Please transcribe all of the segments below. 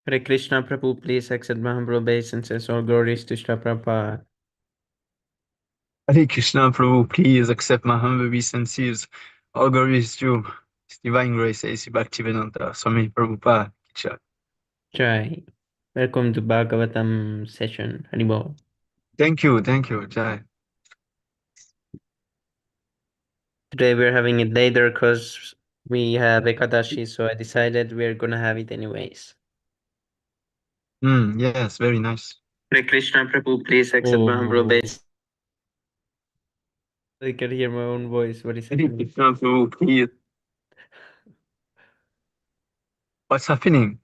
Hare Krishna Prabhu, please accept Mahaprabhu obeisances. All glories to Shri Prabhupada. Hare Krishna, Prabhu, please accept my humble obeisances. All glories to His Divine Grace, A.C. Bhaktivedanta Swami Prabhupada. Jai. Welcome to Bhagavatam session. Haribol. Thank you, Jai. Today we're having it later because we have Ekadashi, so I decided we're gonna have it anyways. Yes, very nice. Hare Krishna Prabhu, please accept Mahaprabhu obeisance. I can hear my own voice. What is Hare happening? Krishna, Prabhu, please. What's happening?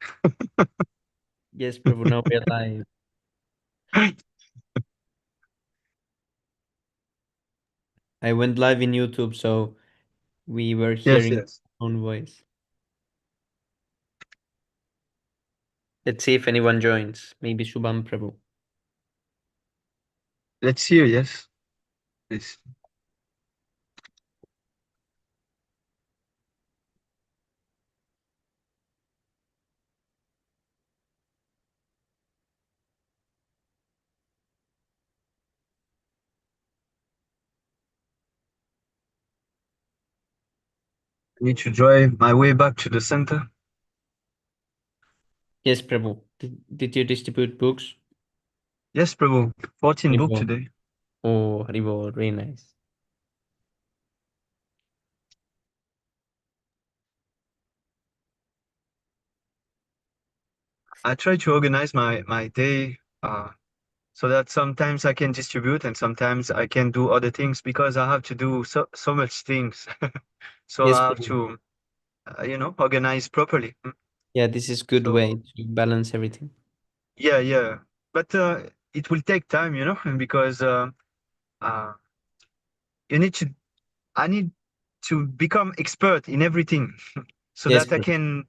Yes, Prabhu, now we're live. I went live in YouTube, so we were Yes, hearing yes. our own voice. Let's see if anyone joins. Maybe Shubham Prabhu. Let's hear, yes. Please. I need to drive my way back to the center. Yes, Prabhu. Did you distribute books? Yes, Prabhu. 14 book Haribol. today. Oh, Haribol, very nice. I try to organize my day so that sometimes I can distribute and sometimes I can do other things because I have to do so much things. So Yes, I have Prabhu. to, organize properly. Yeah, this is good way So to balance everything. yeah. But it will take time, because uh, you need to. I need to become expert in everything so Yes, that I Prabhu.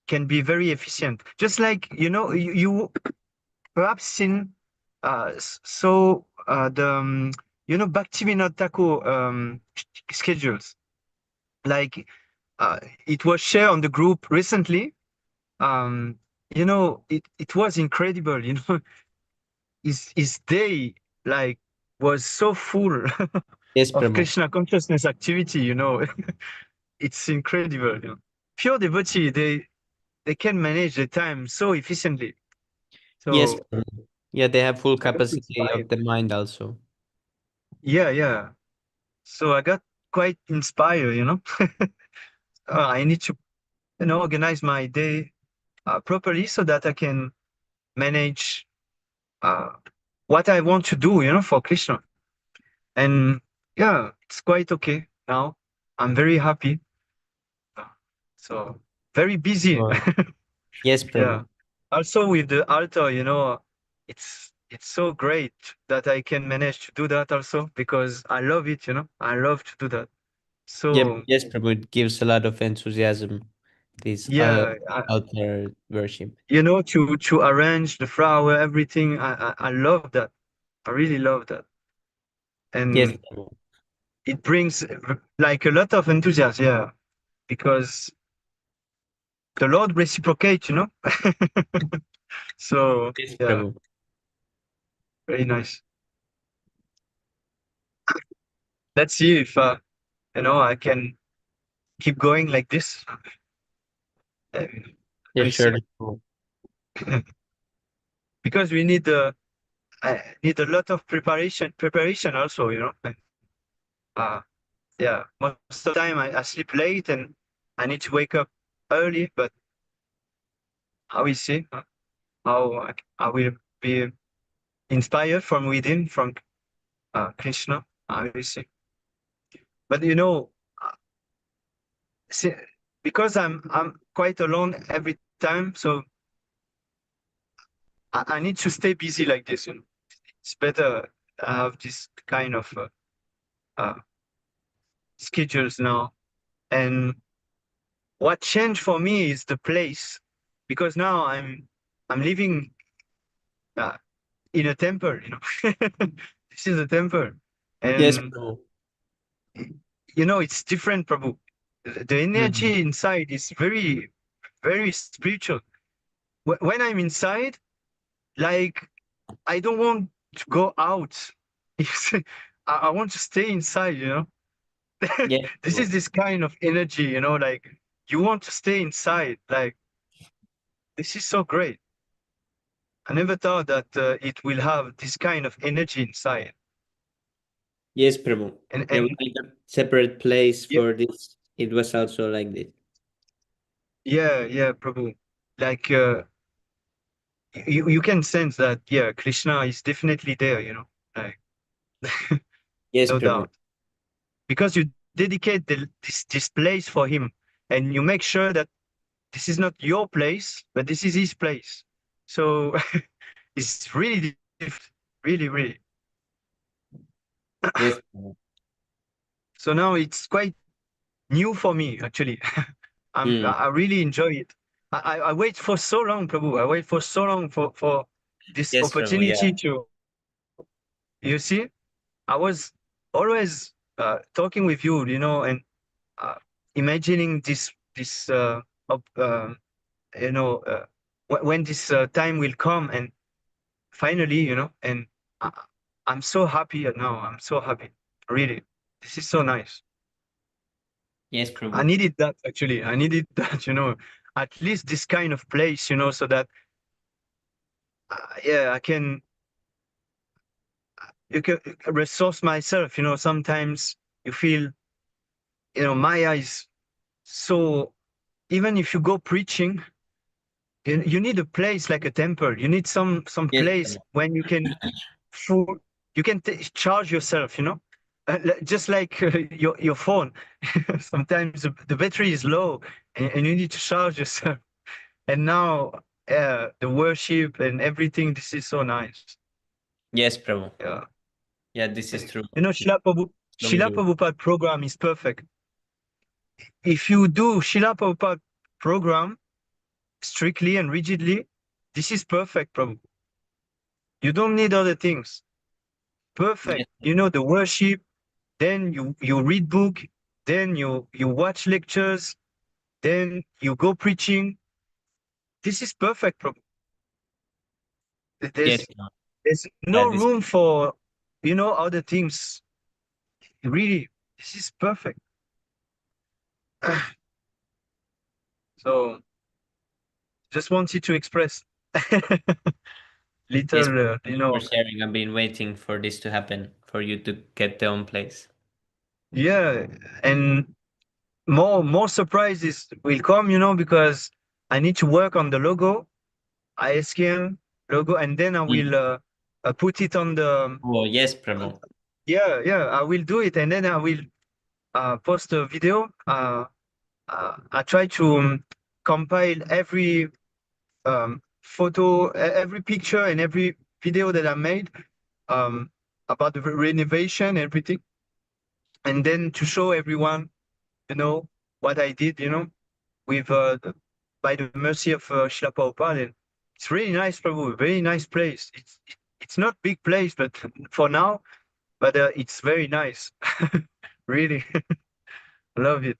can be very efficient. Just like you perhaps seen the Bhaktivinoda Thakur schedules like it was shared on the group recently. It was incredible. His day like was so full Yes, of Prabhu. Krishna consciousness activity. It's incredible. Pure devotee, they can manage the time so efficiently. Yes, So Prabhu. Yeah, they have full I got capacity of inspired. the mind also. Yeah. So I got quite inspired. I need to, organize my day properly so that I can manage uh, what I want to do, for Krishna. And yeah, it's quite okay now. I'm very happy. Uh, So very busy. Wow. Yes, Yeah. Prabhu. Also with the altar, it's so great that I can manage to do that also because I love it. I love to do that. Yep. So Yes, Prabhu. It gives a lot of enthusiasm. This yeah, altar worship. to arrange the flower, everything. I love that. I really love that. Yes, And Prabhu. it brings like a lot of enthusiasm, yeah, because the Lord reciprocate. So Yes, yeah, Prabhu. very nice. Let's see if I can keep going like this. Uh, Yes, Let see. sure. Prabhu. Because we need a lot of preparation also, uh yeah, most of the time I sleep late and I need to wake up early, but I will see how I will be inspired from within, from Krishna. I will see. But uh, see, because I'm quite alone every time, so I need to stay busy like this. It's better I have this kind of uh, schedules now. And what changed for me is the place, because now I'm living uh, in a temple. This is a temple, Yes, and Prabhu. it's different, Prabhu. The Mm. energy inside is very, very spiritual. when I'm inside, like I don't want to go out. You see, I want to stay inside, you know. Yes, This is this kind of energy, you know, like you want to stay inside. Like this is so great. I never thought that it will have this kind of energy inside. yes, Prabhu. Yeah, And we made a separate place yeah, for this. It was also like this. yeah, Prabhu. Like you can sense that yeah, Krishna is definitely there, you know, like Yes, no Prabhu. doubt. Because you dedicate this place for him and you make sure that this is not your place, but this is his place. So it's really different, really, really. Yes, Prabhu. So now it's quite new for me, actually. Mm. I really enjoy it. I wait for so long, Prabhu. I wait for so long for this Yes, Prabhu. Yeah. opportunity to, you see, I was always talking with you, you know, and uh, imagining this op, you know, when this time will come, and finally, you know, and I, I'm so happy now. I'm so happy. Really, this is so nice. Yes, I Prabhu. needed that actually. I needed that, you know, at least this kind of place, you know, so that yeah, I can you can resource myself. You know, sometimes you feel, you know, my eyes. So even if you go preaching, you need a place like a temple. You need some Yes, place Prabhu. when you can full, you can charge yourself. You know, just like your phone. Sometimes the battery is low, and you need to charge yourself. And now the worship and everything, this is so nice. Yes, Prabhu. Yeah. Yeah, this is true. You know, Strongly Srila believe. Prabhupada program is perfect. If you do Srila Prabhupada program strictly and rigidly, this is perfect, Prabhu. You don't need other things. Yes, Perfect. You Prabhu. know, the worship, then you read book, then you watch lectures, then you go preaching. This is perfect, Prabhu. Yes, There's Prabhu. there's no Yeah, this. room for, you know, other things. Really, this is perfect. So just wanted to express Yes, little, Prabhu. you Thank you for know, sharing. I've been waiting for this to happen, for you to get the own place. yeah, and more surprises will come, you know, because I need to work on the logo, ISKM logo, and then I Mm. will put it on the, Oh, yes, Prabhu. yeah, I will do it, and then I will post a video. I try to compile every photo, every picture, and every video that I made um, about the renovation, everything, and then to show everyone, you know, what I did, you know, with by the mercy of Srila Prabhupada. And it's really nice, Prabhu, very nice place. It's not big place, but for now, but it's very nice. Really, love it.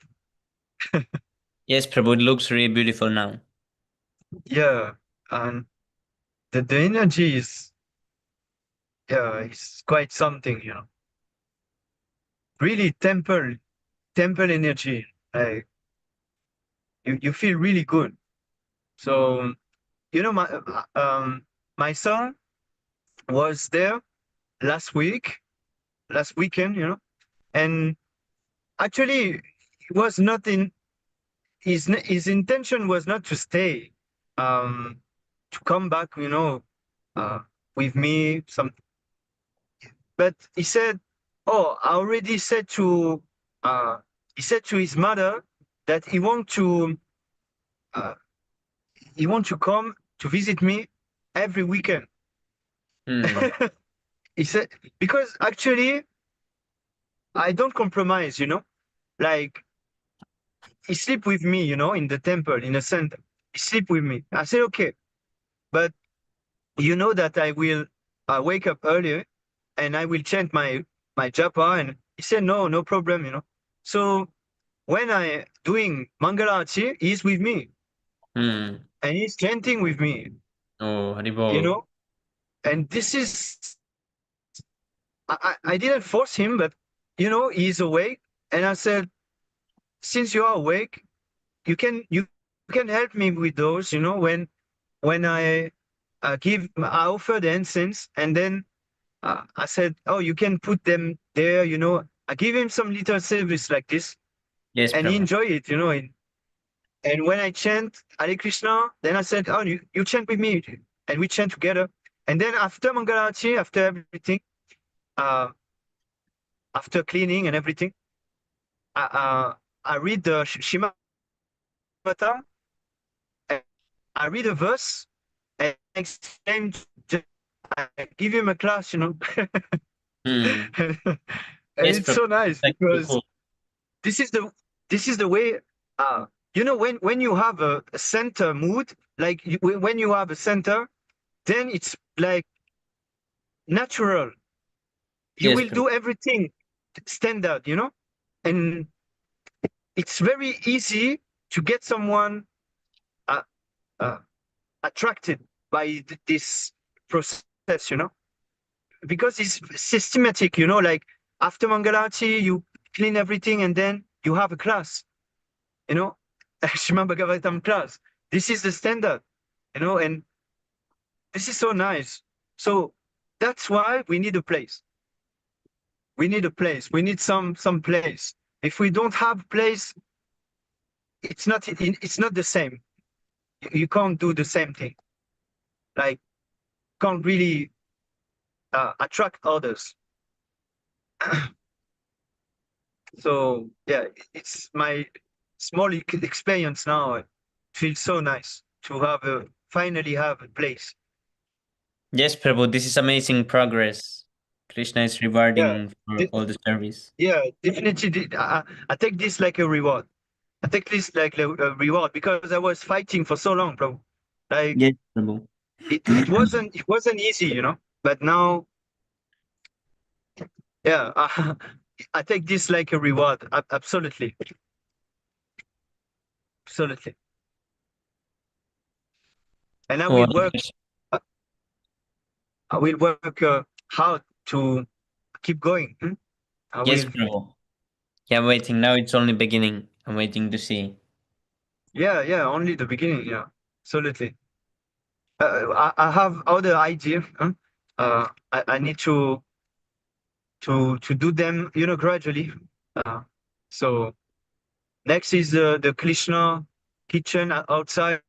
Yes, Prabhu. It looks really beautiful now. Yeah, and the energy is, yeah, it's quite something, you know. Really temple energy. Like you feel really good. So you know, my son was there last week, last weekend, you know, and actually it was not in his intention was not to stay, um, to come back, you know, uh, with me. But he said, "Oh, I already said to," uh, he said to his mother that uh, he want to come to visit me every weekend. Hmm. He said because actually I don't compromise, you know, like he sleep with me, you know, in the temple in the center. He sleep with me. I said okay, but you know that I will wake up earlier and I will chant my japa. And he said no problem, you know. So when I doing Mangala Arati, he's with me. Hmm. and he's chanting with me, Oh, you Haribol. know. And this is, I didn't force him, but he's awake, and I said, since you are awake, you can help me with those, when I offer the incense, and then I said, oh, you can put them there, I give him some little service like this, Yes, and he Prabhu. enjoy it, and when I chant Hare Krishna, then I said, oh, you chant with me, and we chant together. And then after Mangalarati, after everything, uh, after cleaning and everything, I, uh, I read the Śrīmad-Bhāgavatam, and I read a verse, and I explain, I give him a class, Hmm. and Yes, it's Prabhu. so nice Like so because cool. this is the this is the way, when you have a center mood, like when you have a center, then it's like natural. You Yes, will Prabhu. do everything standard, and it's very easy to get someone uh, uh, attracted by this process, because it's systematic, like after Mangalati, you clean everything and then you have a class, you know, Śrīmad-Bhāgavatam class. This is the standard, and this is so nice. So that's why we need a place. We need a place. We need some place. If we don't have place, it's not the same. You can't do the same thing. Like, can't really attract others. So yeah, it's my small experience now. It feels so nice to finally have a place. Yes, Prabhu. This is amazing progress. Krishna is Yeah, rewarding for de- all the service. yeah, definitely. I take this like a reward. I take this like a reward because I was fighting for so long, bro. Like, Yes, Prabhu. it wasn't easy, But now, yeah, I take this like a reward. Absolutely, absolutely. And I Oh, will work. uh, I will work hard to keep going. I yes, will. Prabhu. Yeah, I'm waiting. Now it's only beginning. I'm waiting to see. Yeah, yeah. Only the beginning. Yeah, absolutely. I have other idea. I need to do them, gradually. Uh, so next is the Krishna kitchen outside,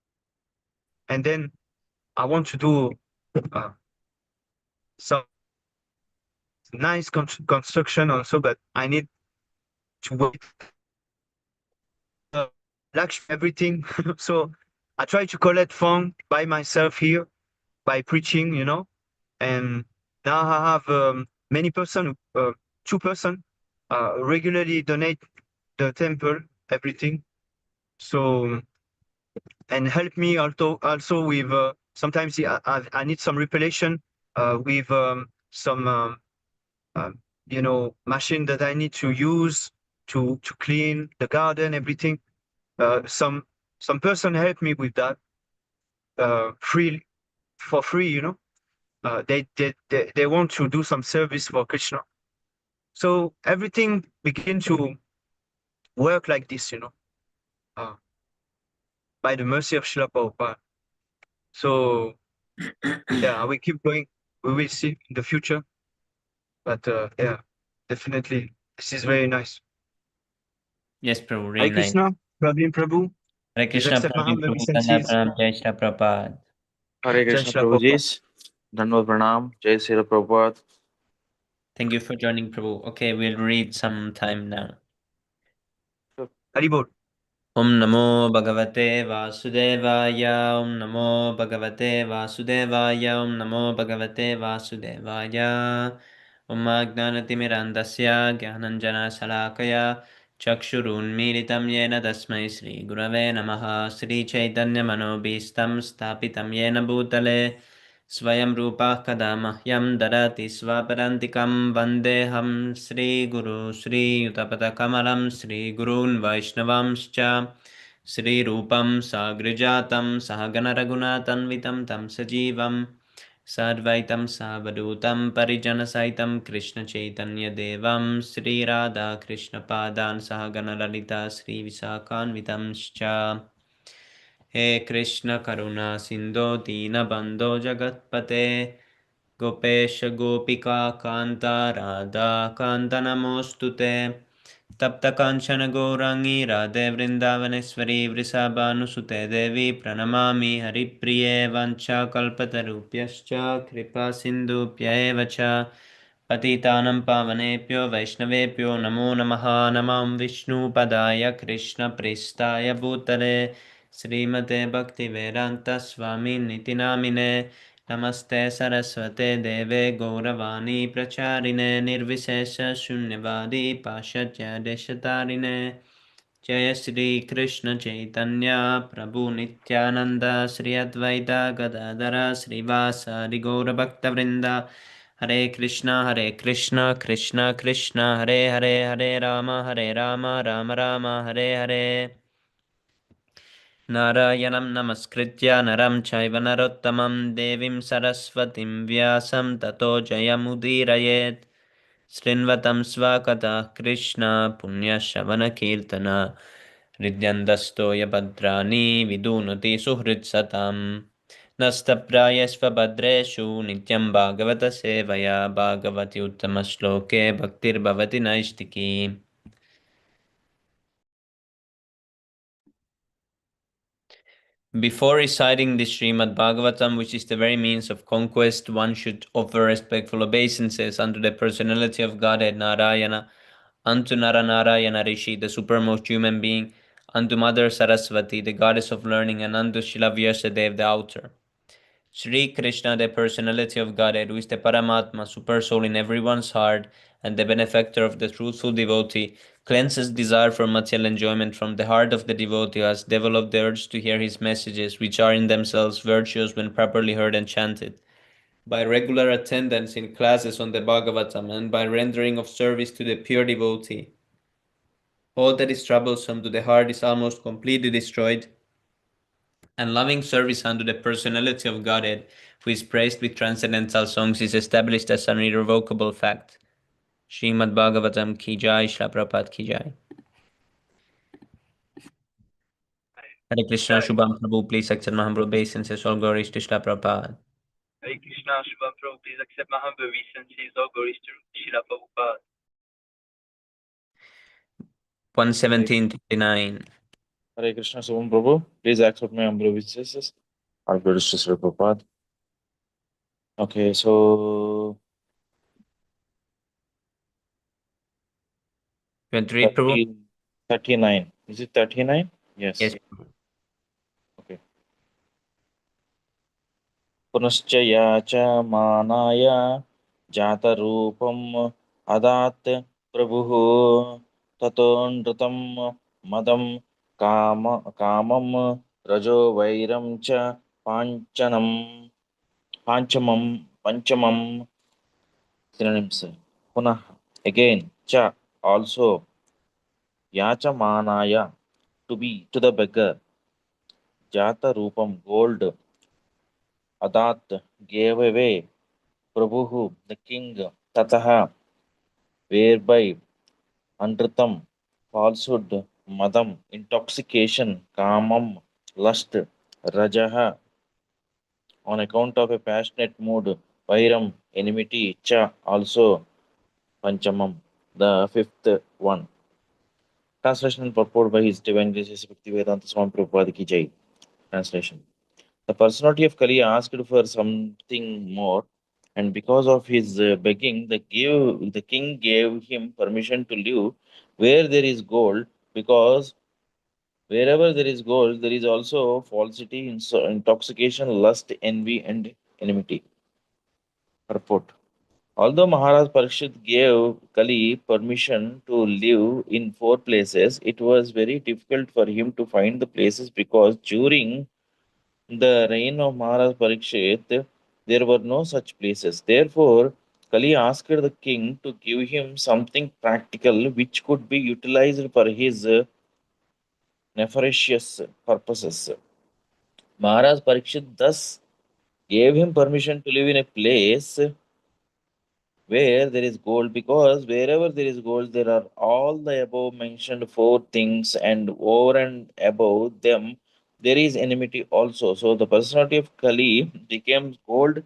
and then I want to do uh, some nice construction also, but I need to wait uh, Lakshmi everything. So I try to collect fund by myself here by preaching, and now I have many person, 2 person, regularly donate the temple everything. So, and help me also with sometimes I need some reparation with some machine that I need to use to clean the garden, everything. Some person help me with that free for free. They want to do some service for Krishna. So everything begin to work like this, uh, by the mercy of Srila Prabhupada. So yeah, we keep going. We will see in the future. But yeah, definitely, this is very nice. Yes, Prabhu. Really Hare nice. Krishna, Praveen Prabhu, Hare please Krishna, accept my Praveen humble Prabhu. Danda obeisances. Pranam Jai Shri Prabhupada. Hare Jai Krishna Srila Prabhupada. Prabhuji. Dandavat Pranam. Jai Sri Prabhupada. Thank you for joining, Prabhu. Okay, we'll read some time now. Haribol. Om Namo Bhagavate Vasudevaya. Om Namo Bhagavate Vasudevaya. Om Namo Bhagavate Vasudevaya. Om Agnanatimirandasya Gyananjana Salakaya Chakshurunmilitam Yena Tasmai Sri Gurave Namaha Sri Chaitanya Manobhistam Stapitam Yena Bhutale Swayam Rupa Kada Mahyam Darati Swaparantikam Vandeham Sri Guru Sri Utapata Kamalam Sri Gurun Vaishnavamscha श्रीरूपं साग्रजातं सहगणरघुनाथन्वितं तं सजीवं साद्वैतं सावधूतं परिजनसहितं कृष्णचैतन्यदेवं श्रीराधाकृष्णपादान् सहगणललिता श्रीविशाखान्वितंश्च हे कृष्ण करुणा सिन्धो दीनबन्धो जगत्पते गोपेश गोपिका कान्ता राधा कान्त नमोऽस्तु ते तप्त काञ्चन गौराङ्गी राधे वृन्दावनेश्वरी वृषभानुसुते देवी प्रणमामि हरिप्रिये वाञ्छाकल्पतरुभ्यश्च कृपा सिन्धुभ्य एव च पतितानं पावनेभ्यो वैष्णवेभ्यो नमो नमः नमां विष्णुपदाय कृष्णप्रेष्ठाय भूतले श्रीमते भक्तिवेदान्तस्वामिनिति नामिने नमस्ते सरस्वते देवे गौरवाणी प्रचारिणे निर्विशेष शून्यवादी पाश्चात्यदेशतारिणे जय श्री कृष्ण चैतन्य प्रभु नित्यानंद श्री अद्वैत गदाधर श्रीवासादि गौरभक्तवृंद हरे कृष्णा कृष्णा कृष्णा हरे हरे हरे राम राम राम हरे हरे नारायणं नमस्कृत्य नरं चैव नरोत्तमं देवीं सरस्वतीं व्यासं ततो जयमुदीरयेत् शृण्वतं स्वकथाः कृष्ण पुण्यश्रवणकीर्तन हृद्यन्दस्तो यभद्राणि विदुनोति सुहृत्सतां नस्तप्रायस्व भद्रेषु नित्यं भागवतसेवया भागवति उत्तमश्लोके भक्तिर्भवति नैष्टिकी Before reciting the Śrīmad-Bhāgavatam, which is the very means of conquest, one should offer respectful obeisances unto the personality of Godhead Narayana, unto Naranarayana Rishi, the supermost human being, unto Mother Saraswati, the goddess of learning, and unto Srila Vyasadeva, the author. Sri Krishna, the personality of Godhead, who is the Paramatma, super soul in everyone's heart, and the benefactor of the truthful devotee, cleanses desire for material enjoyment from the heart of the devotee who has developed the urge to hear his messages, which are in themselves virtuous when properly heard and chanted. By regular attendance in classes on the Bhagavatam and by rendering of service to the pure devotee, all that is troublesome to the heart is almost completely destroyed, and loving service unto the personality of Godhead, who is praised with transcendental songs, is established as an irrevocable fact. Śrīmad-Bhāgavatam ki jai, Śrīla Prabhupada ki jai. Hare Krishna, Shubham Prabhu, please accept my humble obeisances, all glories to Śrīla Prabhupada. Hare Krishna, Shubham Prabhu, please accept my humble obeisances, all glories to Srila Prabhupada. 117:39. Hare Krishna, Subham Prabhu. Please accept my humble obeisances. Our glories to Srila Prabhupada. Okay, so You want to read, Prabhu? 39. Is it 39? Yes. Yes. Okay. पुनश्च याचमानाय जातरूपम् अदात् प्रभुः ततो नृतं मदं कामं रजो वैरं च पंचमं synonyms. पुनः again cha also yachamanaya to the beggar jata roopam gold adat gave away prabhu the king tataha whereby anritam falsehood madam intoxication kamam lust rajaha on account of a passionate mood vairam enmity cha also panchamam the fifth one. Translation and purport by His Divine Grace Bhaktivedanta Swami Prabhupada ki jai. Translation. The personality of Kali asked for something more, and because of his begging, the king gave him permission to live where there is gold, because wherever there is gold, there is also falsity, intoxication, lust, envy, and enmity. Purport. Although Maharaj Parikshit gave Kali permission to live in four places, it was very difficult for him to find the places because during the reign of Maharaj Parikshit, there were no such places. Therefore, Kali asked the king to give him something practical which could be utilized for his nefarious purposes. Maharaj Parikshit thus gave him permission to live in a place where there is gold, because wherever there is gold, there are all the above mentioned four things, and over and above them, there is enmity also. So the personality of Kali became gold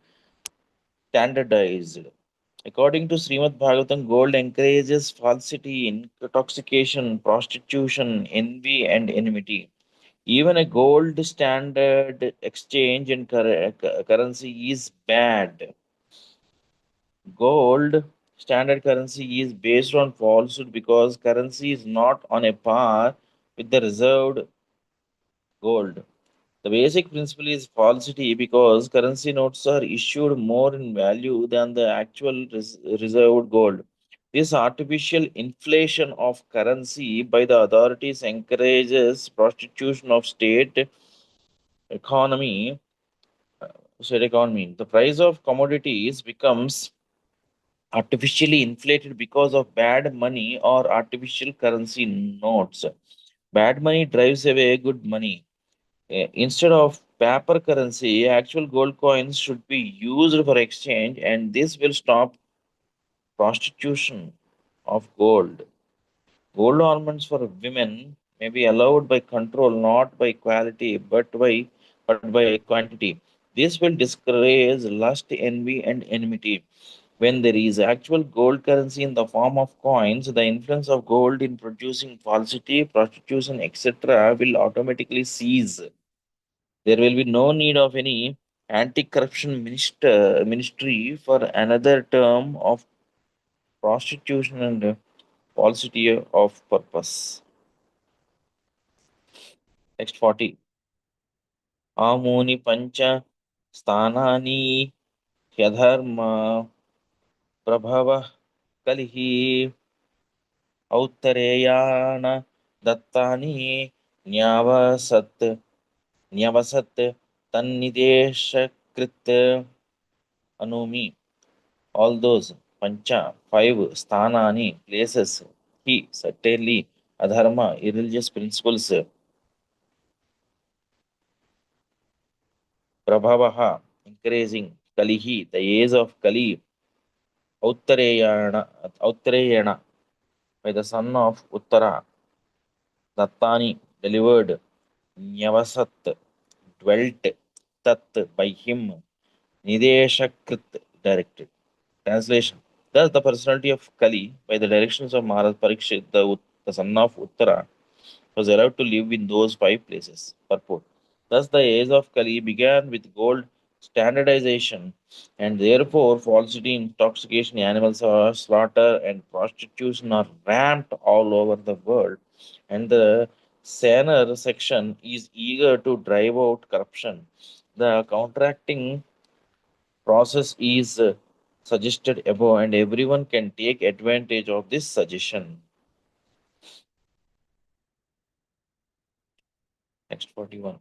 standardized. According to Śrīmad-Bhāgavatam, gold encourages falsity, intoxication, prostitution, envy, and enmity. Even a gold standard exchange and currency is bad. Gold standard currency is based on falsehood because currency is not on a par with the reserved gold. The basic principle is falsity because currency notes are issued more in value than the actual reserved gold. This artificial inflation of currency by the authorities encourages prostitution of economy, state economy. The price of commodities becomes artificially inflated because of bad money or artificial currency notes. Bad money drives away good money. Instead of paper currency, actual gold coins should be used for exchange, and this will stop prostitution of gold. Gold ornaments for women may be allowed by control, not by quality, but by quantity. This will discourage lust, envy, and enmity. When there is actual gold currency in the form of coins, the influence of gold in producing falsity, prostitution, etc., will automatically cease. There will be no need of any anti-corruption ministry for another term of prostitution and falsity of purpose. Next 40. Amuni pancha sthanani hyadharma prabhava kalihi औत्तरेयाण दत्तानि न्यावसत् न्यवसत् तन्निदेशकृत anumi. All those pancha, five sthanani, places, he, certainly, adharma, irreligious principles, prabhavaha, encouraging, kalihi, the age of kali, Uttarayana, by the son of Uttara, Dattani, delivered, Nyavasat, dwelt, Tat, by him, Nideshakrit, directed. Translation. Thus, the personality of Kali, by the directions of Maharaj Parikshit, the son of Uttara, was allowed to live in those five places. Purport. Thus, the age of Kali began with gold standardization, and therefore falsity, intoxication, slaughter, and prostitution are ramped all over the world. And the Saner section is eager to drive out corruption. The counteracting process is suggested above, and everyone can take advantage of this suggestion. Next 41.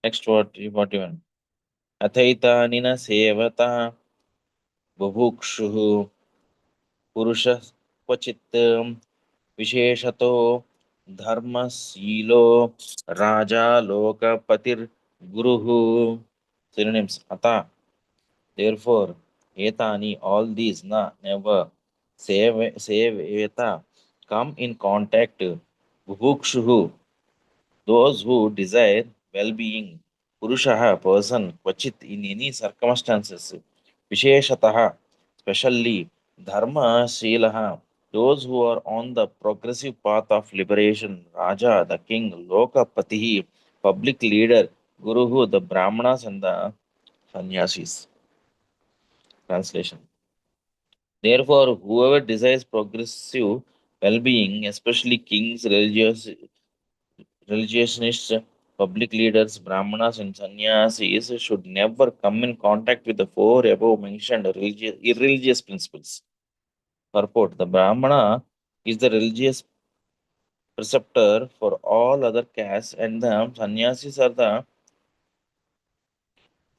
Next 41. अथैतानि न सेवता बुभुक्षुः पुरुषः क्वचित् विशेषतो धर्मशीलो राजा लोकपतिर्गुरुः. Synonyms. Ata, therefore, etani, all these, na, never, seveta, come in contact, bubukshuhu, those who desire well-being, purushaha, person, kvachit, in any circumstances, visheshataha, specially, dharma shilaha, those who are on the progressive path of liberation, raja, the king, lokapatihi, public leader, guruhu, the brahmanas and the sannyasis. Translation. Therefore, whoever desires progressive well-being, especially kings, religionists, public leaders, brahmanas, and sannyasis should never come in contact with the four above mentioned irreligious principles. Purport: the brahmana is the religious preceptor for all other castes, and the sannyasis are the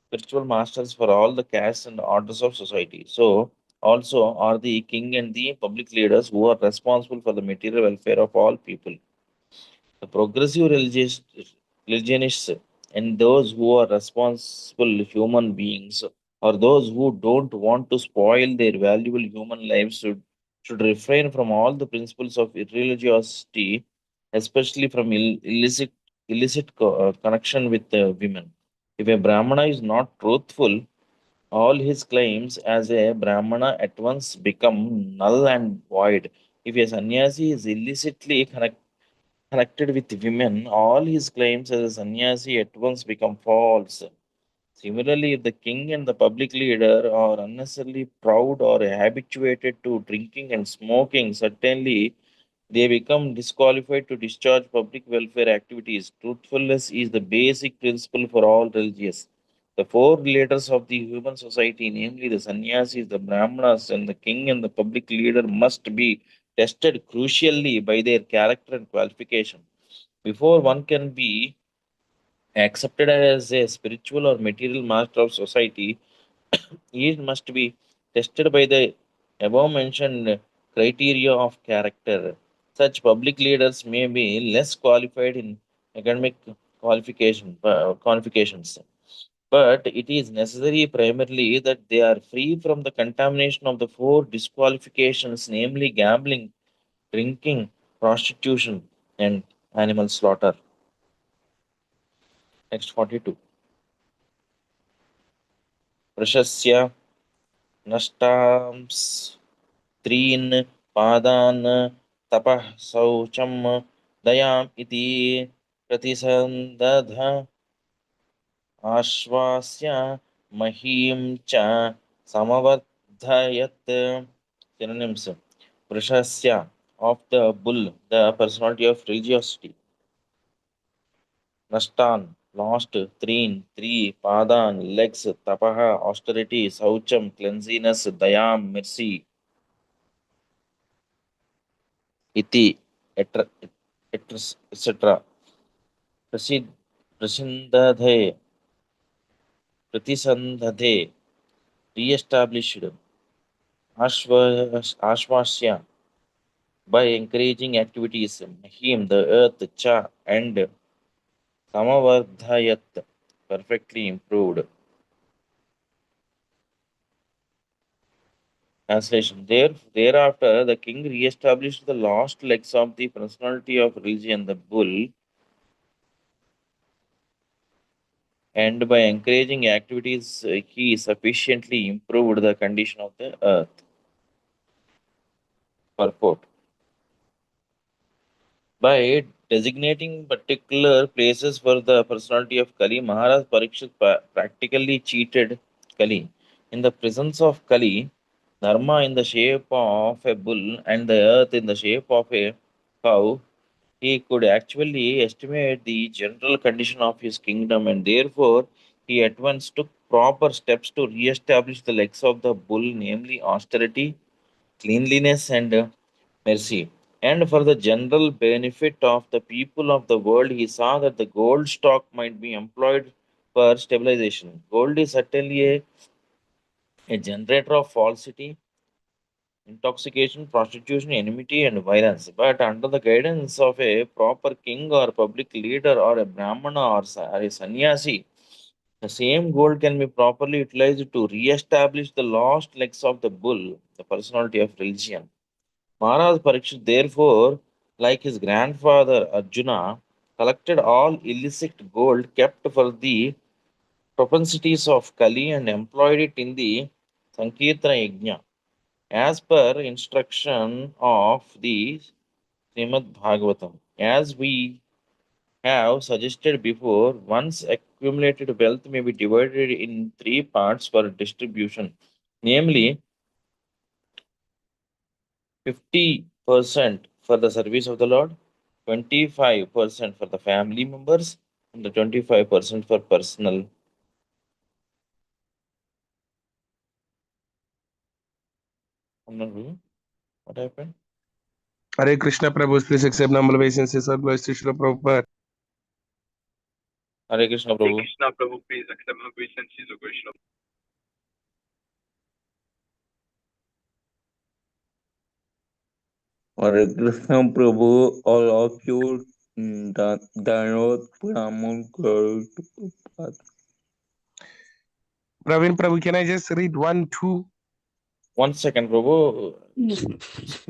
spiritual masters for all the castes and orders of society. So, also are the king and the public leaders who are responsible for the material welfare of all people. The progressive religionists and those who are responsible human beings, or those who don't want to spoil their valuable human lives, should refrain from all the principles of irreligiosity, especially from illicit connection with women. If a Brahmana is not truthful, all his claims as a Brahmana at once become null and void. If a sannyasi is illicitly connected with women, all his claims as a sannyasi at once become false. Similarly, if the king and the public leader are unnecessarily proud or habituated to drinking and smoking, certainly they become disqualified to discharge public welfare activities. Truthfulness is the basic principle for all religions. The four leaders of the human society, namely the sannyasis, the brahmanas, and the king and the public leader, must be tested crucially by their character and qualification. Before one can be accepted as a spiritual or material master of society, it must be tested by the above mentioned criteria of character. Such public leaders may be less qualified in academic qualifications, but it is necessary primarily that they are free from the contamination of the four disqualifications, namely gambling, drinking, prostitution, and animal slaughter. Next 42. प्रशस्य नष्टांस् त्रीन् पादान् तपः शौचं दयाम् इति प्रतिसन्दध आश्वास्य महीं च समवर्धयत्. Synonyms: Prashasya, of the bull, the personality of religiosity. Nashtan, lost. Treen, three. Padan, legs. Tapaha, austerity. Saucham, cleanliness. Dayam, mercy. Iti, etc. etc. Prasid, prasindadhe, pratisandadhe, re-established. Ashvasya, by encouraging activities. Mahim, the earth. Cha, and Samavardhayat, perfectly improved. Translation: Thereafter, the king re-established the lost legs of the personality of religion, the bull, and by encouraging activities, he sufficiently improved the condition of the earth. Purport: by designating particular places for the personality of Kali, Maharaj Parikshit practically cheated Kali. In the presence of Kali, Dharma in the shape of a bull and the earth in the shape of a cow, he could actually estimate the general condition of his kingdom, and therefore he at once took proper steps to re-establish the legs of the bull, namely austerity, cleanliness, and mercy. And for the general benefit of the people of the world, he saw that the gold stock might be employed for stabilization. Gold is certainly a generator of falsity, intoxication, prostitution, enmity, and violence. But under the guidance of a proper king or public leader or a brahmana or a sannyasi, the same gold can be properly utilized to re-establish the lost legs of the bull, the personality of religion. Maharaj Parikshit, therefore, like his grandfather Arjuna, collected all illicit gold kept for the propensities of Kali and employed it in the Sankirtana Yajna. As per instruction of the Śrīmad-Bhāgavatam. As we have suggested before, once accumulated wealth may be divided in three parts for distribution, namely 50% for the service of the Lord, 25% for the family members, and the 25% for personal. What happened? Hare Krishna Prabhu, please accept number obeisances. All glories to Srila Prabhupada. Hare Krishna Prabhu. Krishna Prabhu, please accept my obeisances of Krishna. Hare Krishna Prabhu, all of you, Dhanot Brahman glory to Prabhupada. Praveen Prabhu, can I just read 1, 2? 1 second, Prabhu.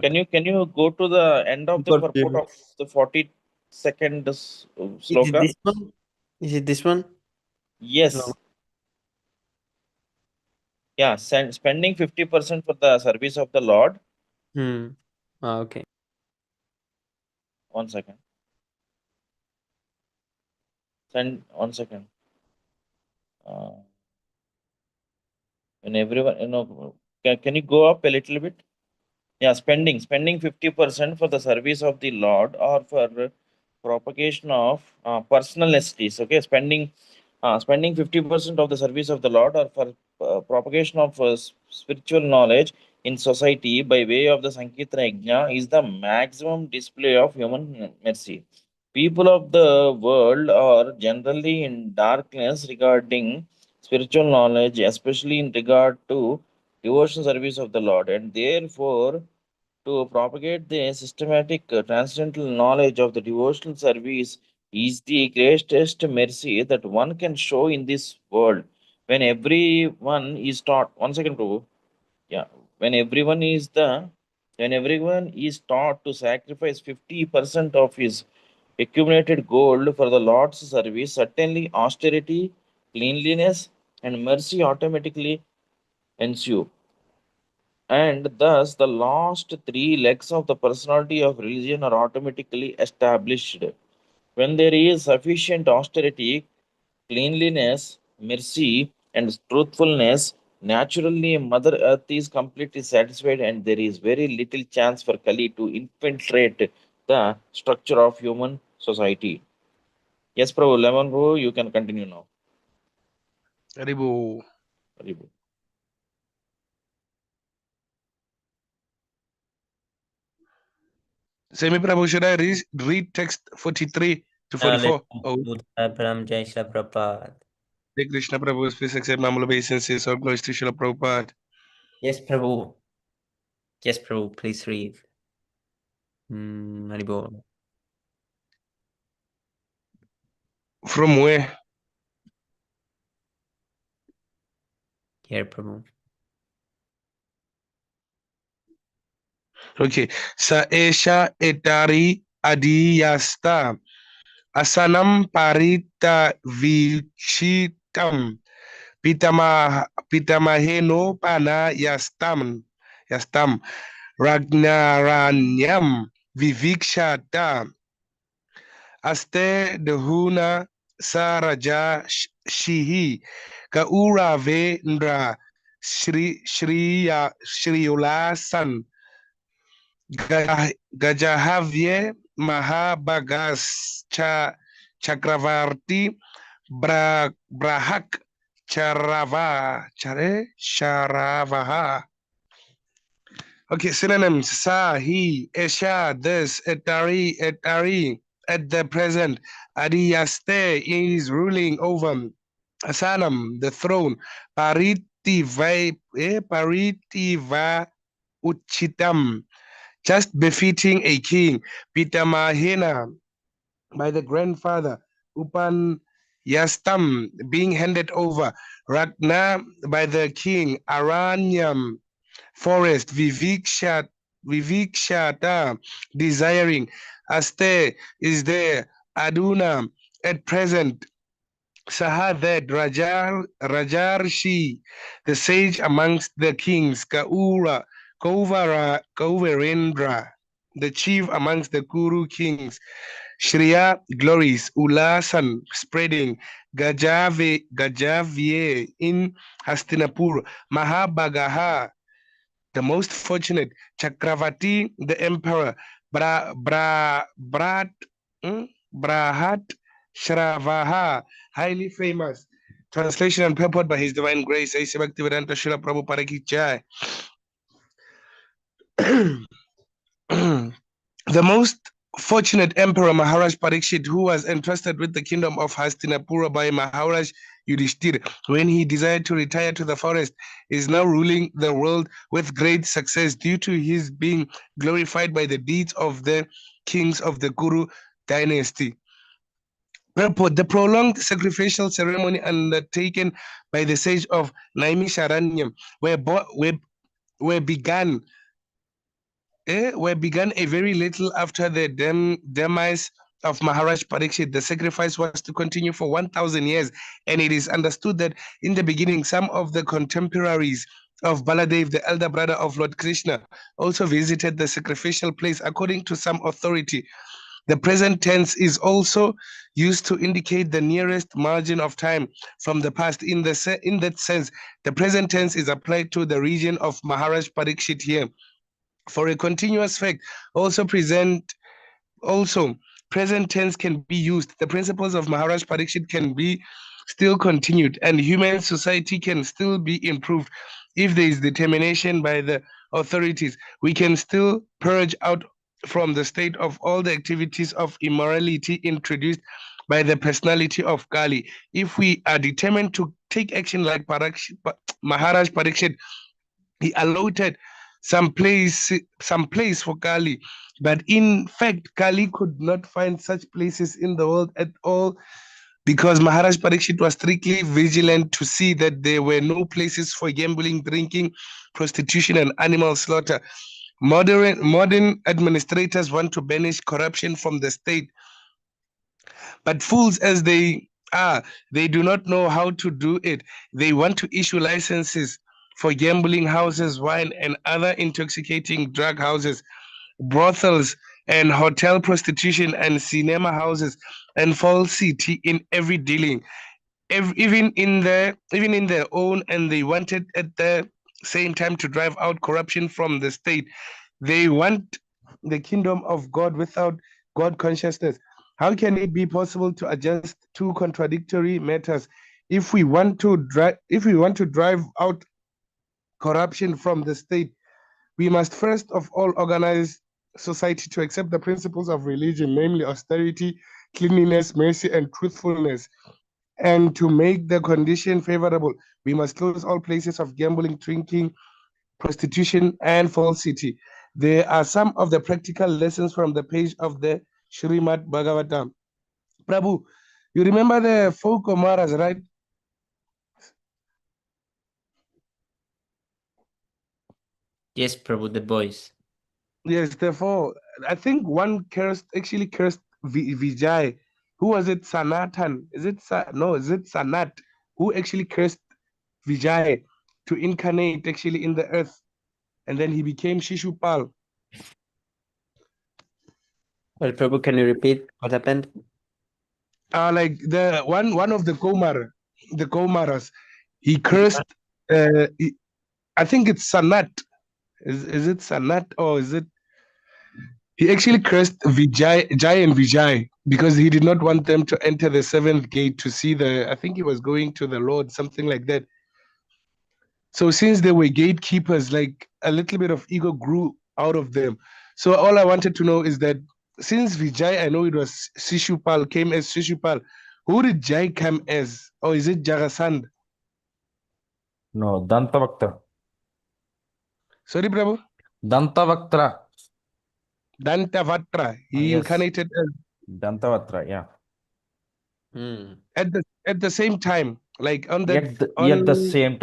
Can you go to the end of the purport of the 42nd sloka? Is it this one? Is it this one? Yes. No. Yeah, spending 50% for the service of the Lord. Okay. 1 second. Send 1 second. When everyone, can you go up a little bit? Yeah, spending 50% for the service of the Lord or for propagation of personal necessities. Okay, spending 50% of the service of the Lord or for propagation of spiritual knowledge in society by way of the Sankirtana Yajna is the maximum display of human mercy. People of the world are generally in darkness regarding spiritual knowledge, especially in regard to devotional service of the Lord, and therefore to propagate the systematic transcendental knowledge of the devotional service is the greatest mercy that one can show in this world. When everyone is taught, 1 second, Prabhu. Yeah, when everyone is taught to sacrifice 50% of his accumulated gold for the Lord's service, certainly austerity, cleanliness, and mercy automatically ensue. And thus, the last three legs of the personality of religion are automatically established. When there is sufficient austerity, cleanliness, mercy, and truthfulness, naturally Mother Earth is completely satisfied, and there is very little chance for Kali to infiltrate the structure of human society. Yes, Prabhu, Lemon Prabhu, you can continue now. Haribo. Haribo. Semi Prabhu, should I read text 43 to 44? Jai Shri Prabhupada. Hare Krishna Prabhu, please accept number obeisances. All glories to Srila Prabhupada. Yes, Prabhu. Yes, Prabhu, please read. Haribo. From where? Here, Prabhu. Okay. Sa esha etari adiyasta asanam parita vichitam pitamaheno pana yastam ragnaranyam vivikshata aste dehuna saraja shihi kaurave ndra shriulasan gajahavye mahabagas chakravarti brahak charavaha. Okay, synonyms: sa, he, esha, this, etari, at the present, adiyaste is ruling over, asanam, the throne, paritiva uchitam, just befitting a king, pitamahena, by the grandfather, upan yastam, being handed over, ragna, by the king, aranyam, forest, vivikshata, desiring, aste, is there, aduna, at present, sahadat, rajarshi, the sage amongst the kings, Kauvarendra, the chief amongst the Kuru kings, Shriya, glories, Ulasan, spreading, Gajavye in Hastinapur, Mahabagaha, the most fortunate, Chakravati, the emperor, Brahat, Shravaha, highly famous. Translation and purport by His Divine Grace, A.C. Bhaktivedanta Srila Prabhupada Ki Jai. The most fortunate Emperor Maharaj Parikshit, who was entrusted with the kingdom of Hastinapura by Maharaj Yudhishthir when he desired to retire to the forest, is now ruling the world with great success due to his being glorified by the deeds of the kings of the Kuru dynasty. Purport: the prolonged sacrificial ceremony undertaken by the sage of Naimisharanyam were begun a very little after the demise of Maharaj Parikshit. The sacrifice was to continue for 1,000 years, and it is understood that in the beginning, some of the contemporaries of Baladev, the elder brother of Lord Krishna, also visited the sacrificial place. According to some authority, the present tense is also used to indicate the nearest margin of time from the past. In that sense, the present tense is applied to the region of Maharaj Parikshit here. For a continuous fact, present tense can be used. The principles of Maharaj Parikshit can be still continued, and human society can still be improved if there is determination by the authorities. We can still purge out from the state of all the activities of immorality introduced by the personality of Kali. If we are determined to take action like Maharaj Parikshit, he allotted some place for Kali, but in fact, Kali could not find such places in the world at all, because Maharaj Parikshit was strictly vigilant to see that there were no places for gambling, drinking, prostitution, and animal slaughter. Modern administrators want to banish corruption from the state, but fools as they are, they do not know how to do it. They want to issue licenses for gambling houses, wine, and other intoxicating drug houses, brothels, and hotel prostitution, and cinema houses, and falsity in every dealing, even in their own. And they wanted at the same time to drive out corruption from the state. They want the kingdom of God without God consciousness. How can it be possible to adjust two contradictory matters? If we want to drive out corruption from the state, we must first of all organize society to accept the principles of religion, namely austerity, cleanliness, mercy, and truthfulness. And to make the condition favorable, we must close all places of gambling, drinking, prostitution, and falsity. There are some of the practical lessons from the page of the Śrīmad-Bhāgavatam. Prabhu, you remember the 4 Kumaras, right? Yes, Prabhu, the boys. Yes, therefore, I think one actually cursed Vijay. Who was it? Sanatan? Is it Sanat? Who actually cursed Vijay to incarnate actually in the earth, and then he became Shishupal. Well, Prabhu, can you repeat what happened? Like the one of the Kumaras, he cursed. I think it's Sanat. Is it Sanat, or is it? He actually cursed Jai and Vijay because he did not want them to enter the 7th gate to see I think he was going to the Lord, something like that. So since they were gatekeepers, like a little bit of ego grew out of them. So all I wanted to know is that since Vijay, I know it was Shishupal, came as Shishupal, who did Jai come as? Or is it Jarasandh? No, Dantavakta. Sorry, Prabhu? Dantavaktra. Dantavatra. He Yes. incarnated as Dantavatra, yeah. at the same time, like on the At the same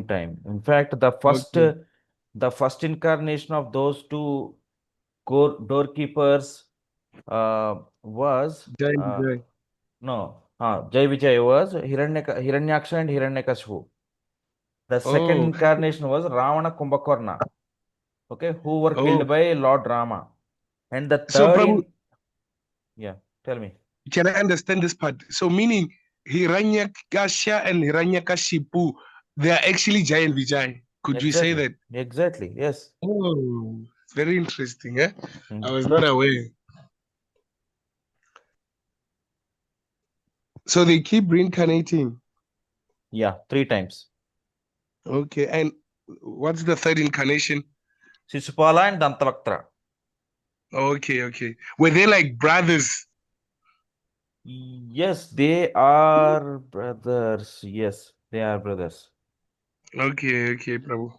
time. In fact, the first incarnation of those two doorkeepers was Jai Vijay. Jai Vijay was Hiranyaksha and Hiranyakashipu. The second incarnation was Ravana Kumbhakarna, okay, who were killed by Lord Rama. And the third tell me. Can I understand this part? So meaning Hiranyakasha and Hiranyakashipu, they are actually Jai and Vijay. Could we say that? Exactly, yes. Oh, very interesting. I was not aware. So they keep reincarnating. Yeah, 3 times. Okay. And what's the third incarnation? Sisupala and Dantavaktra. Okay, okay. Were they like brothers? Yes, they are brothers. Yes, they are brothers. Okay, okay, Prabhu.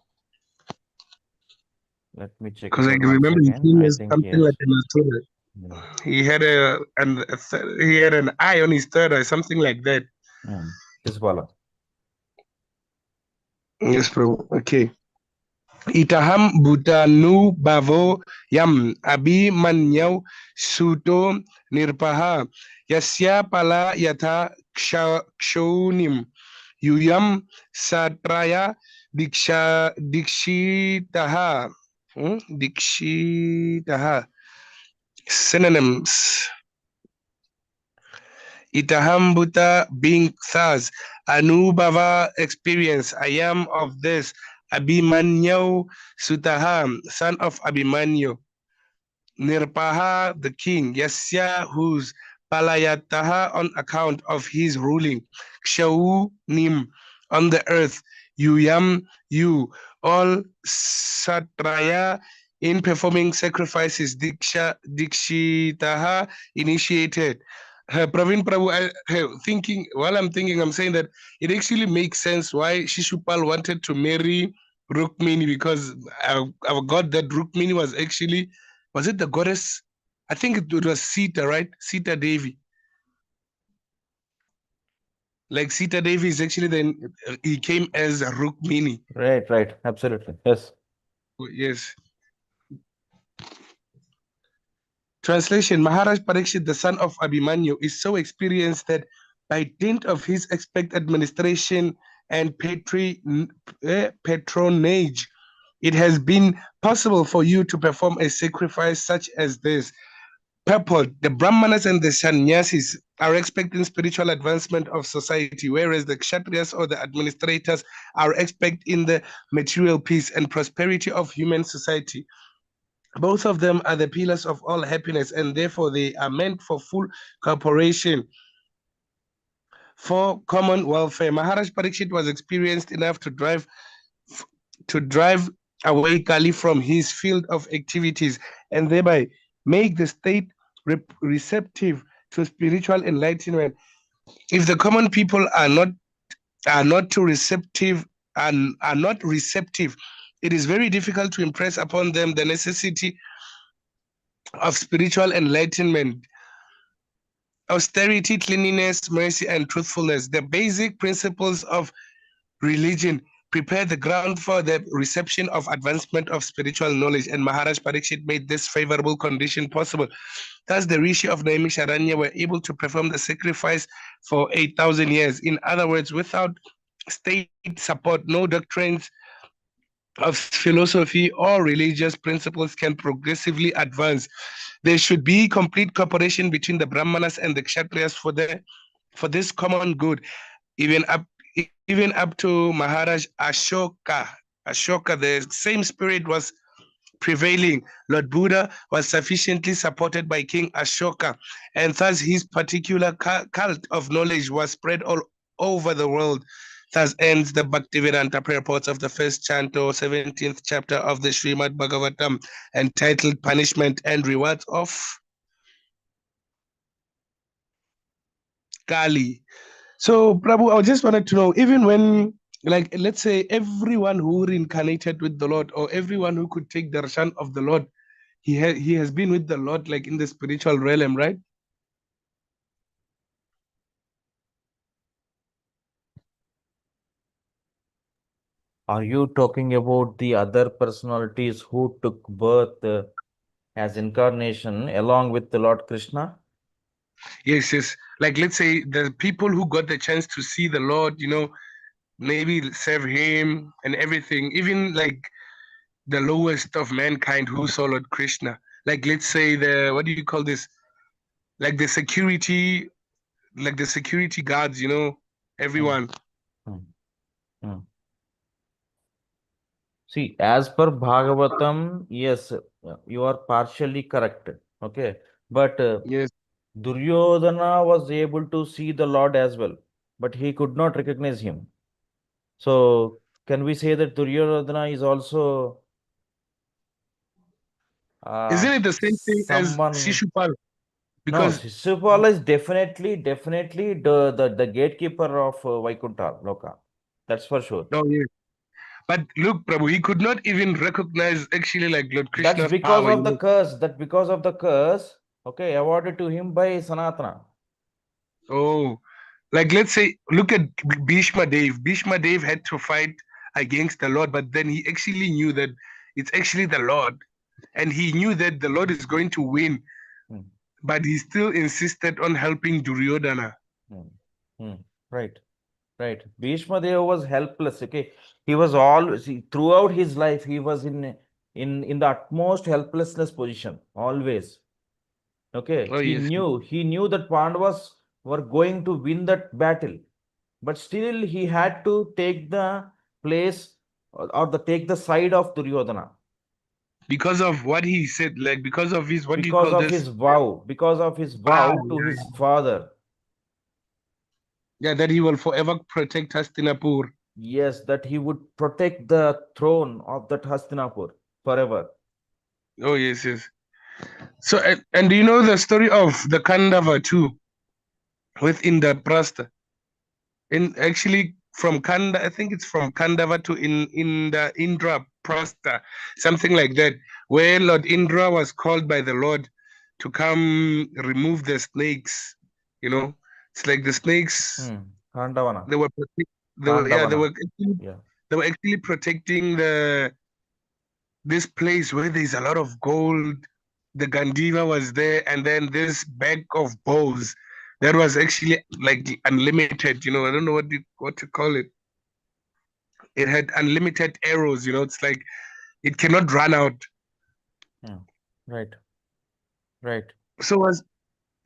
Let me check Because it I out can once remember his again. name I is think something yes. like an Asura. He had he had an eye on his third eye, something like that. Sisupala. Yes, Prabhu. Okay. Itaham butanu bavo yam abi manyau suto nirpaha yasya pala yatha kshonim yuyam satraya dikshitaha. Dikshitaha. Synonyms. Itahambuta being thus, Anubhava experience, I am of this, Abhimanyu Sutaham, son of Abhimanyu, Nirpaha the king, Yasya whose Palayataha on account of his ruling, Kshawu Nim on the earth, Yuyam you, all Satraya in performing sacrifices, Dikshitaha initiated. Praveen Prabhu, while I'm thinking, I'm saying that it actually makes sense why Shishupal wanted to marry Rukmini, because I've got that Rukmini was actually, was it the goddess? I think it was Sita, right? Sita Devi. Like Sita Devi is actually then, he came as a Rukmini. Right. Absolutely. Yes. Yes. Translation: Maharaj Parikshit, the son of Abhimanyu, is so experienced that by dint of his expert administration and patronage, it has been possible for you to perform a sacrifice such as this. Purport: the Brahmanas and the Sannyasis are expecting spiritual advancement of society, whereas the Kshatriyas or the administrators are expecting the material peace and prosperity of human society. Both of them are the pillars of all happiness, and therefore they are meant for full cooperation for common welfare. Maharaj Parikshit was experienced enough to drive away Kali from his field of activities and thereby make the state receptive to spiritual enlightenment. If the common people are not receptive, it is very difficult to impress upon them the necessity of spiritual enlightenment. Austerity, cleanliness, mercy, and truthfulness, the basic principles of religion, prepare the ground for the reception of advancement of spiritual knowledge, and Maharaj Parikshit made this favorable condition possible. Thus, the Rishi of Naimisharanya were able to perform the sacrifice for 8,000 years. In other words, without state support, no doctrines of philosophy or religious principles can progressively advance. There should be complete cooperation between the Brahmanas and the Kshatriyas for this common good, even up to Maharaj Ashoka. The same spirit was prevailing. Lord Buddha was sufficiently supported by King Ashoka, and thus his particular cult of knowledge was spread all over the world. Thus ends the Bhaktivedanta purports of the first canto, 17th chapter of the Śrīmad-Bhāgavatam, entitled Punishment and Rewards of Kali. So, Prabhu, I just wanted to know, even when, like, let's say everyone who reincarnated with the Lord, or everyone who could take the darshan of the Lord, he has been with the Lord, like in the spiritual realm, right? Are you talking about the other personalities who took birth as incarnation along with the Lord Krishna? Yes. Like, let's say the people who got the chance to see the Lord, maybe serve him and everything, even like the lowest of mankind who saw Lord Krishna. Like, let's say what do you call this? Like the security guards, everyone. Hmm. See, as per Bhagavatam, yes, you are partially correct. Okay. But Yes. Duryodhana was able to see the Lord as well, but he could not recognize him. So can we say that Duryodhana is also Isn't it the same thing as someone? Shishupal? No, Because Shishupala is definitely the gatekeeper of Vaikuntha Loka. That's for sure. oh yeah. But look, Prabhu, he could not even recognize actually like Lord That's Krishna's because power. of the curse. That because of the curse, okay, awarded to him by Sanatana. Oh, like let's say, look at Bhishma Dev. Bhishma Dev had to fight against the Lord, but then he actually knew that it's actually the Lord, and he knew that the Lord is going to win, Hmm. but he still insisted on helping Duryodhana. Right, right. Bhishma Deva was helpless. Okay, he was always throughout his life. He was in the utmost helplessness position always. Okay, Oh yes, he knew that Pandavas were going to win that battle, but still he had to take the place or the take the side of Duryodhana because of what he said, like because of his what do you because call of this? his vow, because of his Wow, vow to his yeah, father. yeah, that he will forever protect Hastinapur. Yes, that he would protect the throne of that Hastinapur forever. Oh yes, yes. So and do you know the story of the Kandava too, within the Prastha? In actually from Kanda, I think it's from Kandava to in the Indra Prastha, something like that, where Lord Indra was called by the Lord to come remove the snakes. You know, it's like the snakes Khandavana. they were they were yeah Khandavana. Yeah. they were actually protecting the this place where there's a lot of gold. The Gandiva was there, and then this bag of bows that was actually like unlimited. You know, I don't know what to call it. It had unlimited arrows. You know, it's like it cannot run out. Right. Right. So was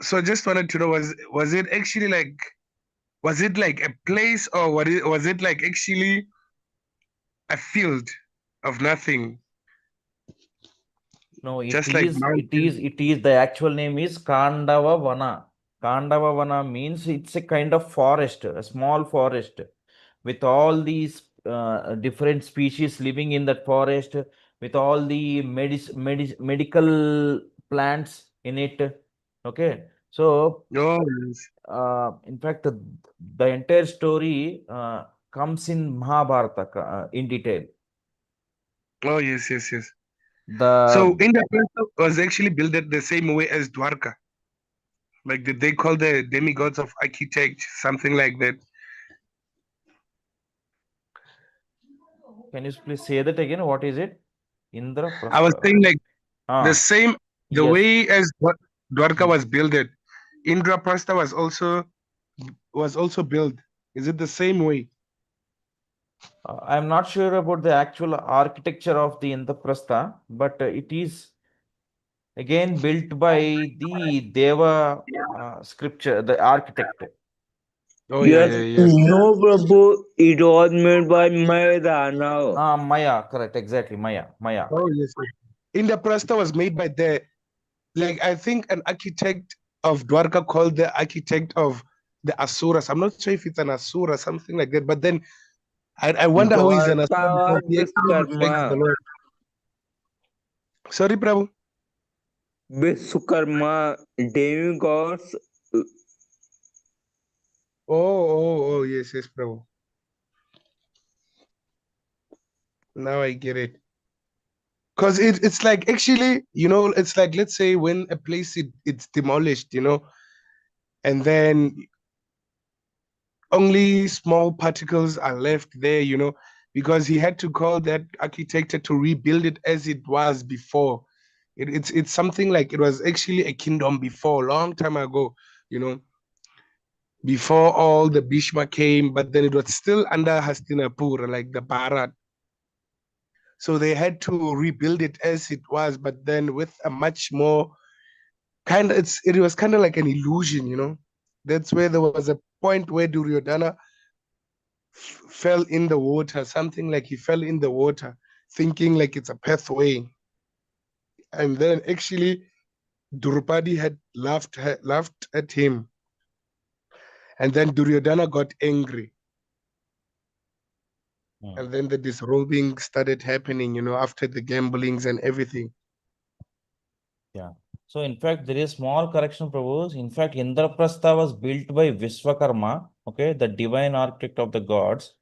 so I just wanted to know was it actually like was it like a place or was it like actually a field of nothing, No, just like mountains? it is, the actual name is Kandava Vana. Kandava Vana means it's a kind of forest, a small forest with all these different species living in that forest, with all the medical plants in it. Okay. So, Oh yes. in fact, the entire story comes in Mahabharata in detail. Oh yes, yes, yes. So The Indraprastha was actually built the same way as Dwarka. Like did they call the demigods of architect, something like that? Can you please say that again? What is it? Indra I was Prastha. saying like the Ah, same the yes. way as Dwarka Mm. was built, Indraprastha was also built. Is it the same way? I'm not sure about the actual architecture of the Indraprastha, but it is again built by the Deva scripture, the architect. Oh yeah, Yes, yeah, yes. no, Prabhu, it was made by Maidana. Maya, correct, exactly, Maya, Maya. Oh yes, yes. Indraprastha was made by the like I think an architect of Dwarka called the architect of the Asuras. I'm not sure if it's an Asura, something like that. But then I wonder how he's an Asura Dwarka because he was actually reflects the Vishkarma. Lord. Sorry, Prabhu. Vishkarma, demigods. Oh, yes, yes, Prabhu. Now I get it. Because it's like actually, you know, it's like let's say when a place it's demolished, you know, and then only small particles are left there, you know, because he had to call that architect to rebuild it as it was before. It's something like it was actually a kingdom before, long time ago, you know, before all the Bhishma came, but then it was still under Hastinapur, like the Bharat. So they had to rebuild it as it was, but then with a much more kind of it was kind of like an illusion, you know. That's where there was a point where Duryodhana fell in the water, something like he fell in the water, thinking like it's a pathway. And then actually Drupadi had laughed at him. And then Duryodhana got angry. And then the disrobing started happening, after the gamblings and everything. Yeah. So in fact, there is small correction, Prabhu. In fact, Indraprastha was built by Vishwakarma, okay, the divine architect of the gods,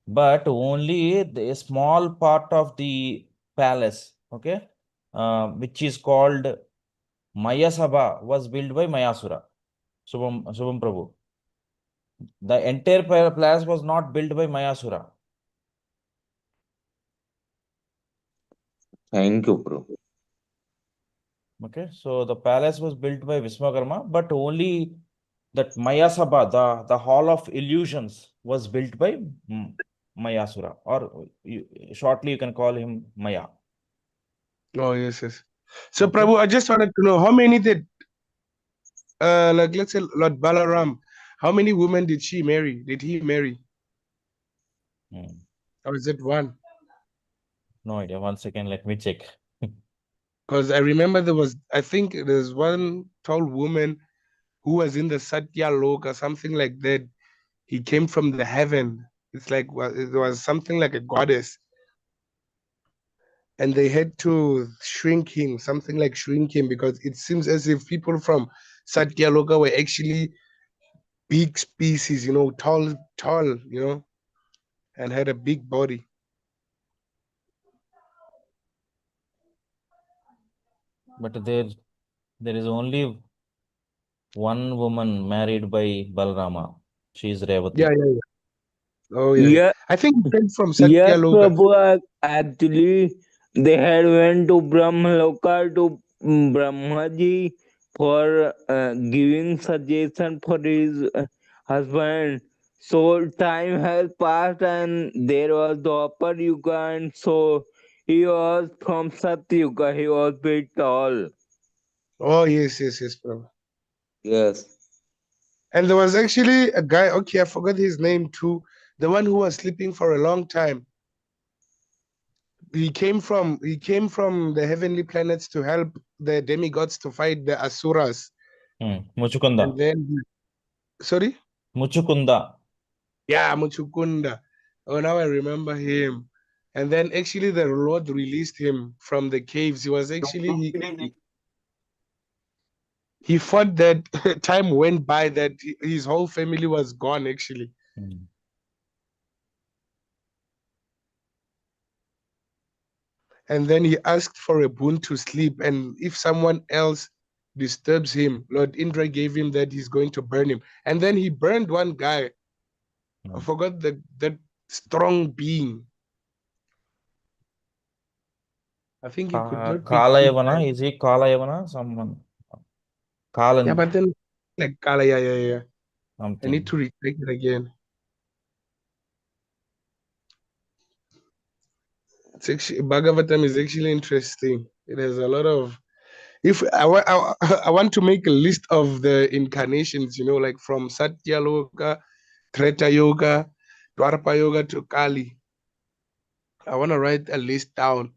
but only a small part of the palace, okay, which is called Mayasabha, was built by Mayasura. Shubham Prabhu. The entire palace was not built by Mayasura. Thank you, bro. Okay, so the palace was built by Vishwakarma, but only that Mayasabha, the hall of illusions, was built by Mayasura, or shortly you can call him Maya. Oh, yes. So, Okay. Prabhu, I just wanted to know how many did, like, let's say Lord Balaram, how many women did he marry? Or is it one? No idea. 1 second, let me check. Because I remember I think there's one tall woman who was in the Satya Lok or something like that. He came from the heaven. It's like, it was something like a goddess. And they had to shrink him, something like shrink him, because it seems as if people from Satya Loka were actually big species, tall, and had a big body. But there is only one woman married by Balarama. She is Revati. Yeah. Oh, yeah. Yeah, I think he came from yes, Satya Loka. Prabhu. Actually, they had went to Brahmaloka to Brahmaji for giving suggestion for his husband. So time has passed, and there was Dwapar Yuga, and so he was from Satyuga. He was bit tall. Oh, yes, bro. Yes. And there was actually a guy, okay, I forgot his name too, the one who was sleeping for a long time. He came from the heavenly planets to help the demigods to fight the Asuras. Muchukunda. And then, sorry? Muchukunda. Yeah, Muchukunda. Oh, now I remember him. And then actually the Lord released him from the caves. He was actually, he thought that time went by, that his whole family was gone actually. And then he asked for a boon to sleep. And if someone else disturbs him, Lord Indra gave him that he's going to burn him. And then he burned one guy. I forgot that strong being. I think he could not be. Kalayavana, is he Kalayavana? Someone. Kalan. Yeah, but then like Kala, yeah. Something. I need to recheck it again. It's actually, Bhagavatam is actually interesting. It has a lot of. If I want to make a list of the incarnations, like from Satya Loka, Treta Yoga, Dwarpa Yoga to Kali. I want to write a list down.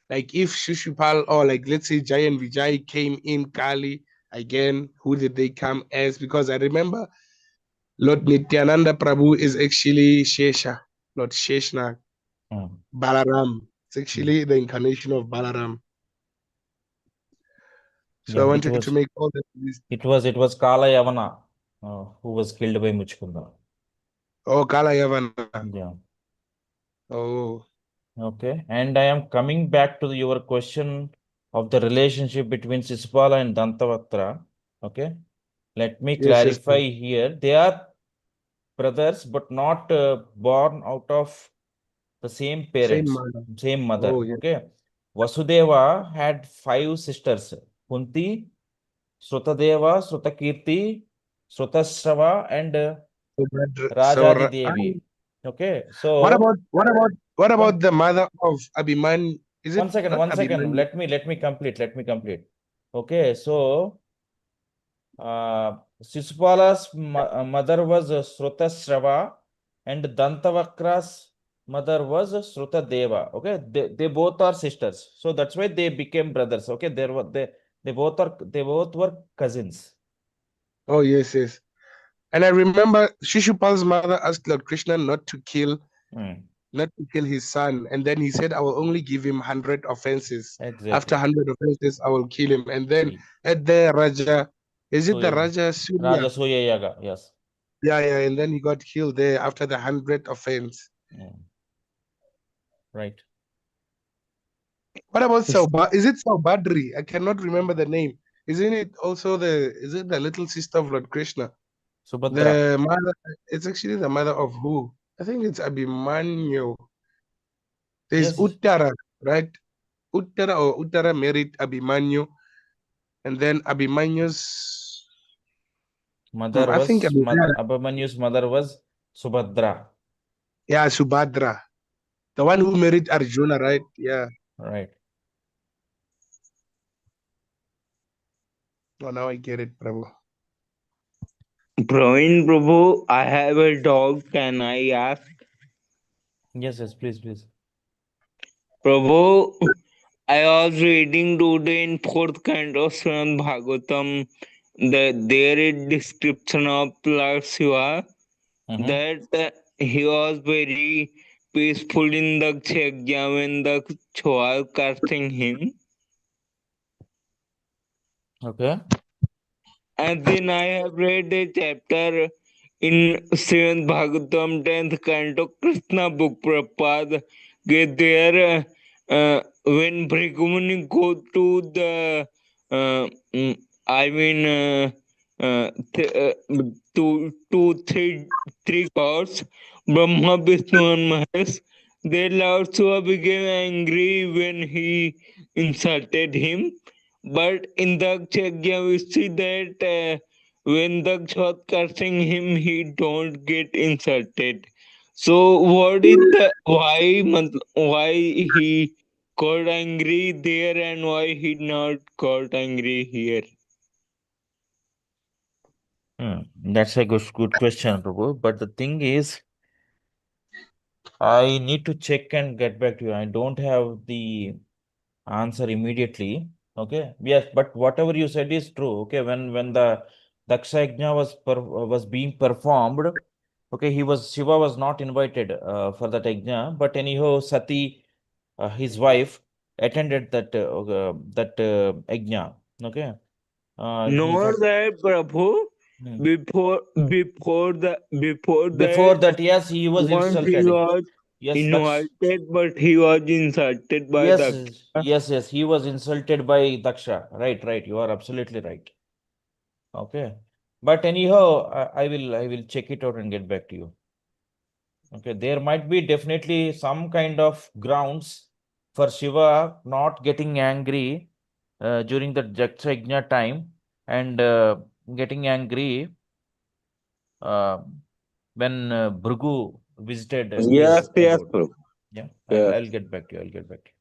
Like if Shishupal or like let's say Jai and Vijay came in Kali again, who did they come as? Because I remember Lord Nityananda Prabhu is actually Shesha, Lord Sheshna, Balaram. It's actually the incarnation of Balaram. So I wanted to make all that list. It was Kalayavana who was killed by Muchukunda. Oh, Kalayavana. Yeah. Oh. Okay. And I am coming back to your question of the relationship between Sisupala and Dantavatra. Okay. Let me clarify here. They are brothers, but not born out of the same parents, same mother. Oh, yeah. Okay. Vasudeva had 5 sisters: Kunti, Srutadeva, Srutakirti, Srutasrava, and Rajadi Devi. Okay. So what about the mother of Abhimanyu? Is it one second. Let me complete. Okay. So Sisupala's mother was Srutasrava, and Dantavakra's mother was Srutadeva. Okay, they both are sisters, so that's why they became brothers. Okay, They both were cousins. Oh, yes, yes. And I remember Shishupal's mother asked Lord Krishna not to kill his son. And then he said, I will only give him 100 offenses. Exactly. After 100 offenses, I will kill him. And then at the Raja, is it the Raja Surya? Raja Surya Yaga, yes. Yeah, yeah. And then he got killed there after the 100th offense. Right. What about Is it Saubhadri? I cannot remember the name. Isn't it also is it the little sister of Lord Krishna? Subhadra. The mother, it's actually the mother of who? I think it's Abhimanyu. There's Yes. Uttara, right? Uttara married Abhimanyu, and then Abhimanyu's Mother I think was Abhimanyu's mother was Subhadra. yeah, Subhadra, the one who married Arjuna, right? Yeah. Right. Oh, now I get it, Prabhu. Praveen Prabhu, I have a dog. Can I ask? Yes, yes, please, please. Prabhu, I was reading today in fourth canto of Śrīmad-Bhāgavatam that there is description of Lord Shiva that he was very peaceful in the Yajna when the was cursing him. Okay. And then I have read a chapter in Śrīmad-Bhāgavatam 10th canto Krishna book Prabhupada get there when Bhrigu go to the I mean three gods Brahma, Vishnu and Mahesh. Their Lord Shiva became angry when he insulted him. But in the Yajna we see that when the was cursing him, he don't get insulted. So what is why he got angry there and why he not got angry here? That's a good question, Prabhu. But the thing is, I need to check and get back to you. I don't have the answer immediately. Okay. Yes, but whatever you said is true. Okay. When the Daksha Yajna was being performed, okay, Shiva was not invited for that yajna, but anyhow, Sati, his wife, attended that yajna. Okay. He Nor got that Prabhu before before that, yes, he was once he insulted. was Yes, invited, but he was insulted by yes, the yes, he was insulted by Daksha. Right, right. You are absolutely right. Okay. But anyhow, I will check it out and get back to you. Okay, there might be definitely some kind of grounds for Shiva not getting angry during the Jaksha time and getting angry uh, when Bhrigu visited his yes, abode. Prabhu. Yeah, Yes. I'll get back to you. I'll get back to you.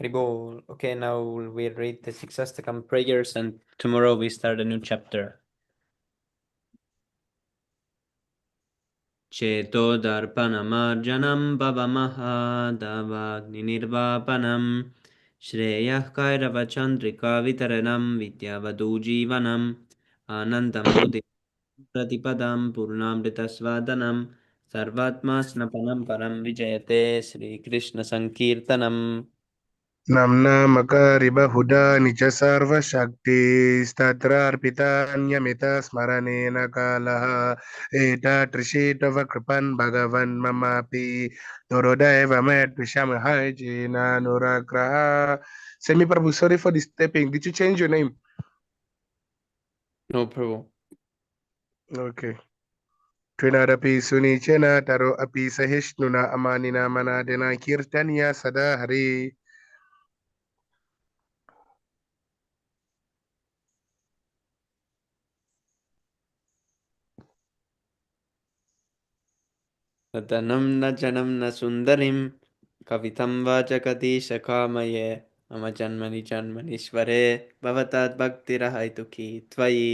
Prabhu, okay, now we read the six Astakam prayers and tomorrow we start a new chapter. Cheto darpanamarjanam bhavamahadavagninirvapanam Shreyah Kairavachandrika Vitaranam Vidyavadu Jivanam Anandamudi Pratipadam Purnamritasvadanam Sarvatma Snapanam Param Vijayate Sri Krishna Sankirtanam. Namna Makariba Huda Nicha Sarva Shakti Statra Arpitanyamita Smaranena Kalaha Eta Trishitava Kripan Bhagavan Mamapi Norodaiva Met Visham Hajina Nuragraha. Semi Prabhu, sorry for disturbing. Did you change your name? No, Prabhu. Okay. Trinadapi Sunichena Taro Api Sahishnuna Amanina Manadena Kirtanya Sada Hari. रतनं न जनम न सुंदरिम कवितं वाचकतीशकामये मम जन्मनि जन्मनीश्वरे भवतात् भक्तिरहैतुकी त्वयि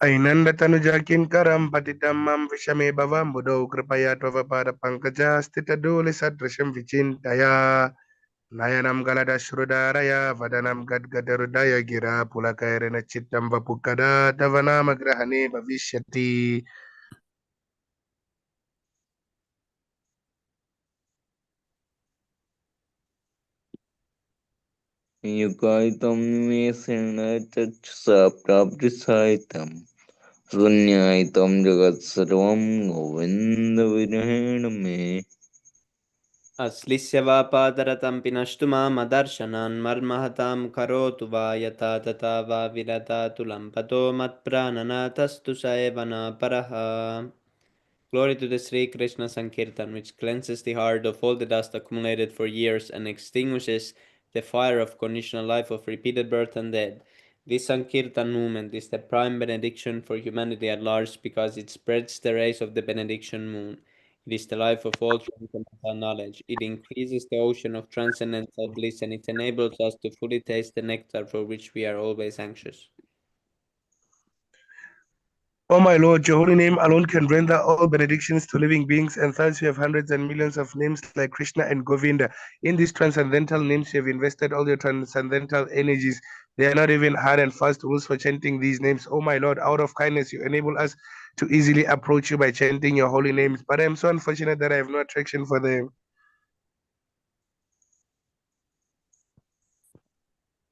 ऐनन्दतनुजाकिङ्करं पतितं मां विषमे भवं बुधौ कृपया त्ववपादपङ्कजस्थितधूलिसदृशं विचिन्तया नयनं गलदश्रुधारया वदनं गद्गदहृदय गिरा पुलकैरेण चित्तं वपु कदा तव नाम ग्रहणे भविष्यति. युगायितं निमेषेण चक्षुषा प्राप्तिसायितं शून्यायितं जगत्सर्वं गोविन्दविरहेण मे अश्लिष्य वा पादरतं पिनष्टु मामदर्शनान् मर्महतां करोतु वा यथा तथा वा विरतातु लम्पतो मत्प्राणनाथस्तु स एव न परः. Glory to the Sri Krishna Sankirtan, which cleanses the heart of all the dust accumulated for years and extinguishes the fire of conditional life of repeated birth and death. This Sankirtan movement is the prime benediction for humanity at large because it spreads the rays of the benediction moon. It is the life of all transcendental knowledge. It increases the ocean of transcendental bliss and it enables us to fully taste the nectar for which we are always anxious. O my Lord, your holy name alone can render all benedictions to living beings, and thus you have hundreds and millions of names like Krishna and Govinda. In these transcendental names, you have invested all your transcendental energies. They are not even hard and fast rules for chanting these names. O my Lord, out of kindness, you enable us to easily approach you by chanting your holy names. But I am so unfortunate that I have no attraction for them.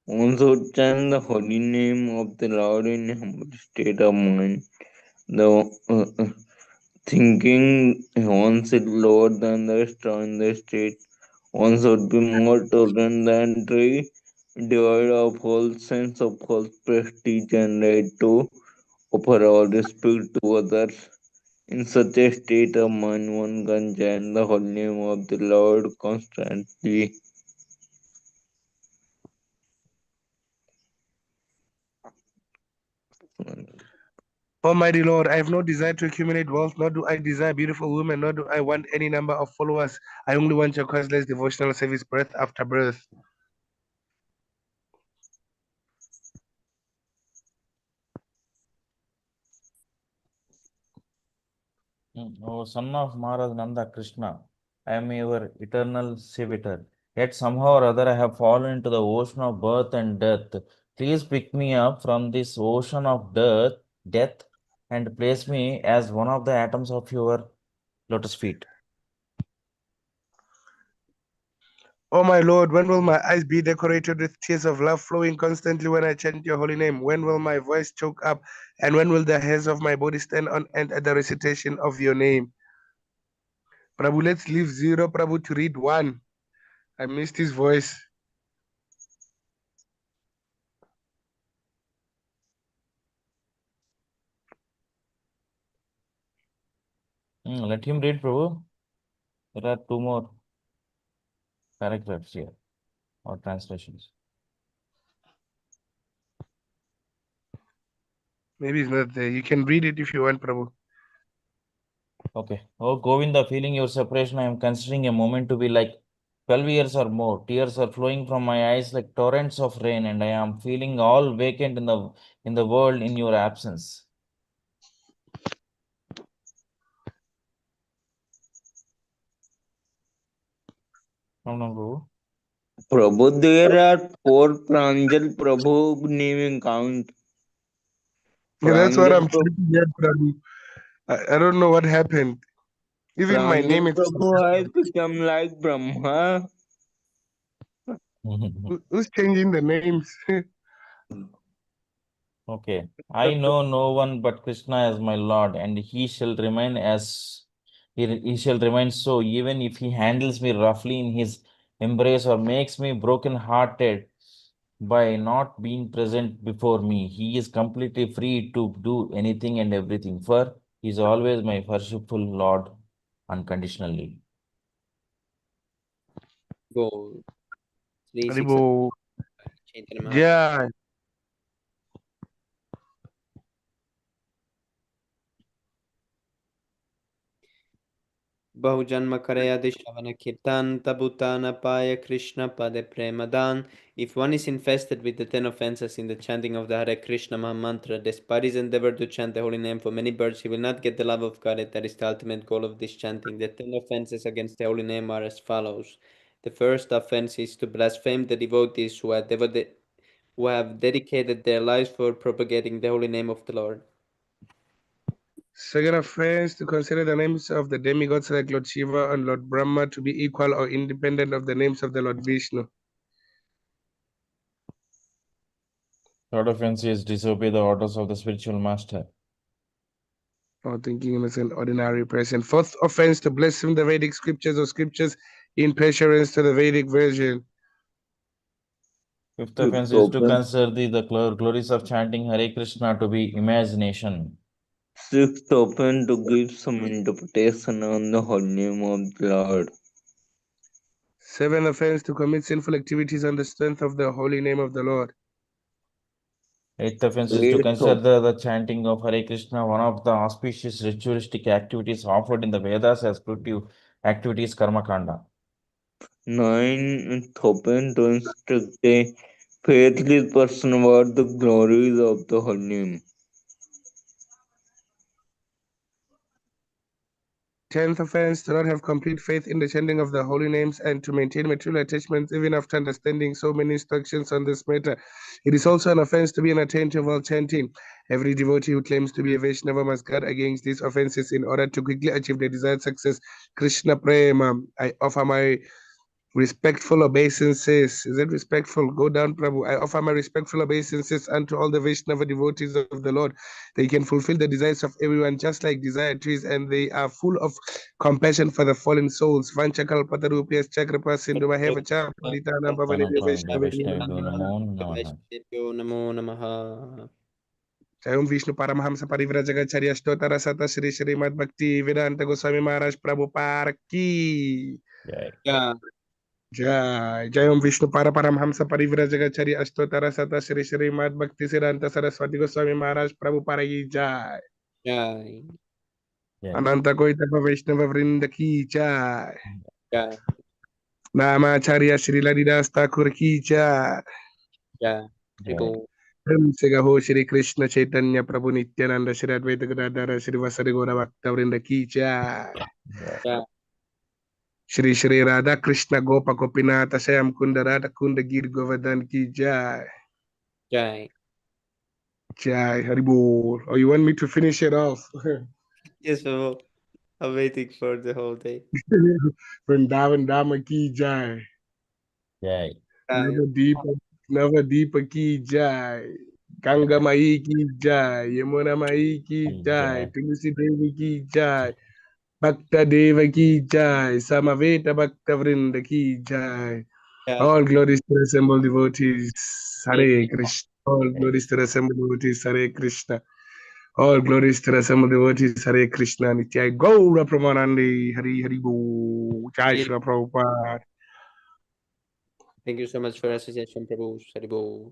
also chant the holy name of the Lord in humble state of mind. The thinking one should lower than the straw in the state. One should be more tolerant than tree, devoid of all sense of false prestige and right to offer all respect to others. In such a state of mind, one can chant the holy name of the Lord constantly. Almighty Lord, I have no desire to accumulate wealth, nor do I desire beautiful women, nor do I want any number of followers. I only want your causeless devotional service birth after birth. O son of Maharaj Nanda Krishna, I am your eternal servitor. Yet somehow or other I have fallen into the ocean of birth and death. Please pick me up from this ocean of death, and place me as one of the atoms of your lotus feet. Oh my Lord, when will my eyes be decorated with tears of love flowing constantly when I chant your holy name? When will my voice choke up? And when will the hairs of my body stand on end at the recitation of your name? Prabhu, let's leave 0, Prabhu, to read 1. I missed his voice. Let him read, Prabhu. There are 2 more paragraphs here, or translations. Maybe it's not there. You can read it if you want, Prabhu. Okay. Oh, Govinda, feeling your separation, I am considering a moment to be like 12 years or more. Tears are flowing from my eyes like torrents of rain, and I am feeling all vacant in the world in your absence. No, no, Prabhu. Prabhu, there are 4 Pranjal Prabhu naming count. Yeah, that's what Pranjal I'm Prabhu, thinking, yeah, Prabhu. I don't know what happened. Even my name Pranjal is. Prabhu has become like Brahma. Who's changing the names? Okay. I know no one but Krishna as my Lord, and he shall remain he shall remain so, even if he handles me roughly in his embrace or makes me broken hearted by not being present before me. He is completely free to do anything and everything, for he is always my worshipful Lord unconditionally. Go. Sri Haribo. Chaitanya Mahaprabhu. Yeah. Bahujanma Karayadi Shavana Kirtan Tabutana Paya Krishna Pade Premadan. If one is infested with the 10 offenses in the chanting of the Hare Krishna Maha Mantra, despite his endeavor to chant the holy name for many births, he will not get the love of God. That is the ultimate goal of this chanting. The 10 offenses against the holy name are as follows. The first offense is to blaspheme the devotees who have dedicated their lives for propagating the holy name of the Lord. Second offense, to consider the names of the demigods like Lord Shiva and Lord Brahma to be equal or independent of the names of the Lord Vishnu. Third offense is disobey the orders of the spiritual master. Or thinking him as an ordinary person. Fourth offense, to blaspheme the Vedic scriptures or scriptures in preference to the Vedic version. Fifth offense is to consider the glories of chanting Hare Krishna to be imagination. Sixth offense, to give some interpretation on the holy name of the Lord. Seventh offense, to commit sinful activities on the strength of the holy name of the Lord. Eighth offense is to consider the chanting of Hare Krishna one of the auspicious ritualistic activities offered in the Vedas as spiritual activities Karma Kanda. Ninth offense, to instruct a faithless person about the glories of the holy name. 10th offense, to not have complete faith in the chanting of the holy names and to maintain material attachments even after understanding so many instructions on this matter. It is also an offense to be inattentive while chanting. Every devotee who claims to be a Vaishnava must guard against these offenses in order to quickly achieve the desired success. Krishna Prema, I offer my respectful obeisances. Is it respectful? Go down, Prabhu. I offer my respectful obeisances unto all the Vaishnava devotees of the Lord. They can fulfill the desires of everyone just like desire trees, and they are full of compassion for the fallen souls. Vanchakal Patarupias Chakrapa Sindhu Mahevacha Paditana Bhavani Namo Namaha. Jayam Vishnu Paramahamsa Parivrajagacharya Stotara Sata Shri Śrīmad Bhakti Vedanta Goswami Maharaj Prabhupada Ki. Yeah. Jai Jayam Vishnu Paraparamhamsa Parivrajagacharya Ashtotara Sata Shri Śrīmad Bhakti Siddhanta Saraswati Goswami Maharaj Prabhupada Ki Jai. Jai. Ananta Koitapa Vaishnava Vrinda Ki Jai. Jai. Namacharya Shri Ladidas Thakur Ki Jai. Jai. Sega Ho Shri Krishna Chaitanya Prabhu Nityananda Shri Advaita Gadadhara Shri Vasari Gaura Bhakta Vrinda Ki Jai. Jai. Shri Shri Radha Krishna Gopa Gopinata Shayam Kunda Radha Kunda Gir Govardhan Ki Jai. Jai. Jai Haribol. Oh, you want me to finish it off? Yes, Prabhu. I'm waiting for the whole day. Vrindavan Dama Ki Jai. Jai. Navadeepa Ki Jai. Ganga Mai Ki Jai. Yamuna Mai Ki Jai. Tulsi Devi Ki Jai. Bhakta Deva Ki Jai. Samaveta Bhakta Vrinda Ki Jai. All glories to the assembled devotees. Hare Krishna. All glories to the assembled devotees. Hare Krishna. All glories to the assembled devotees. Hare Krishna. Nitya Gaura Pramanandi. Hari Hari Bo. Jai Shri Prabhupada. Thank you so much for association, Prabhu. Haribo.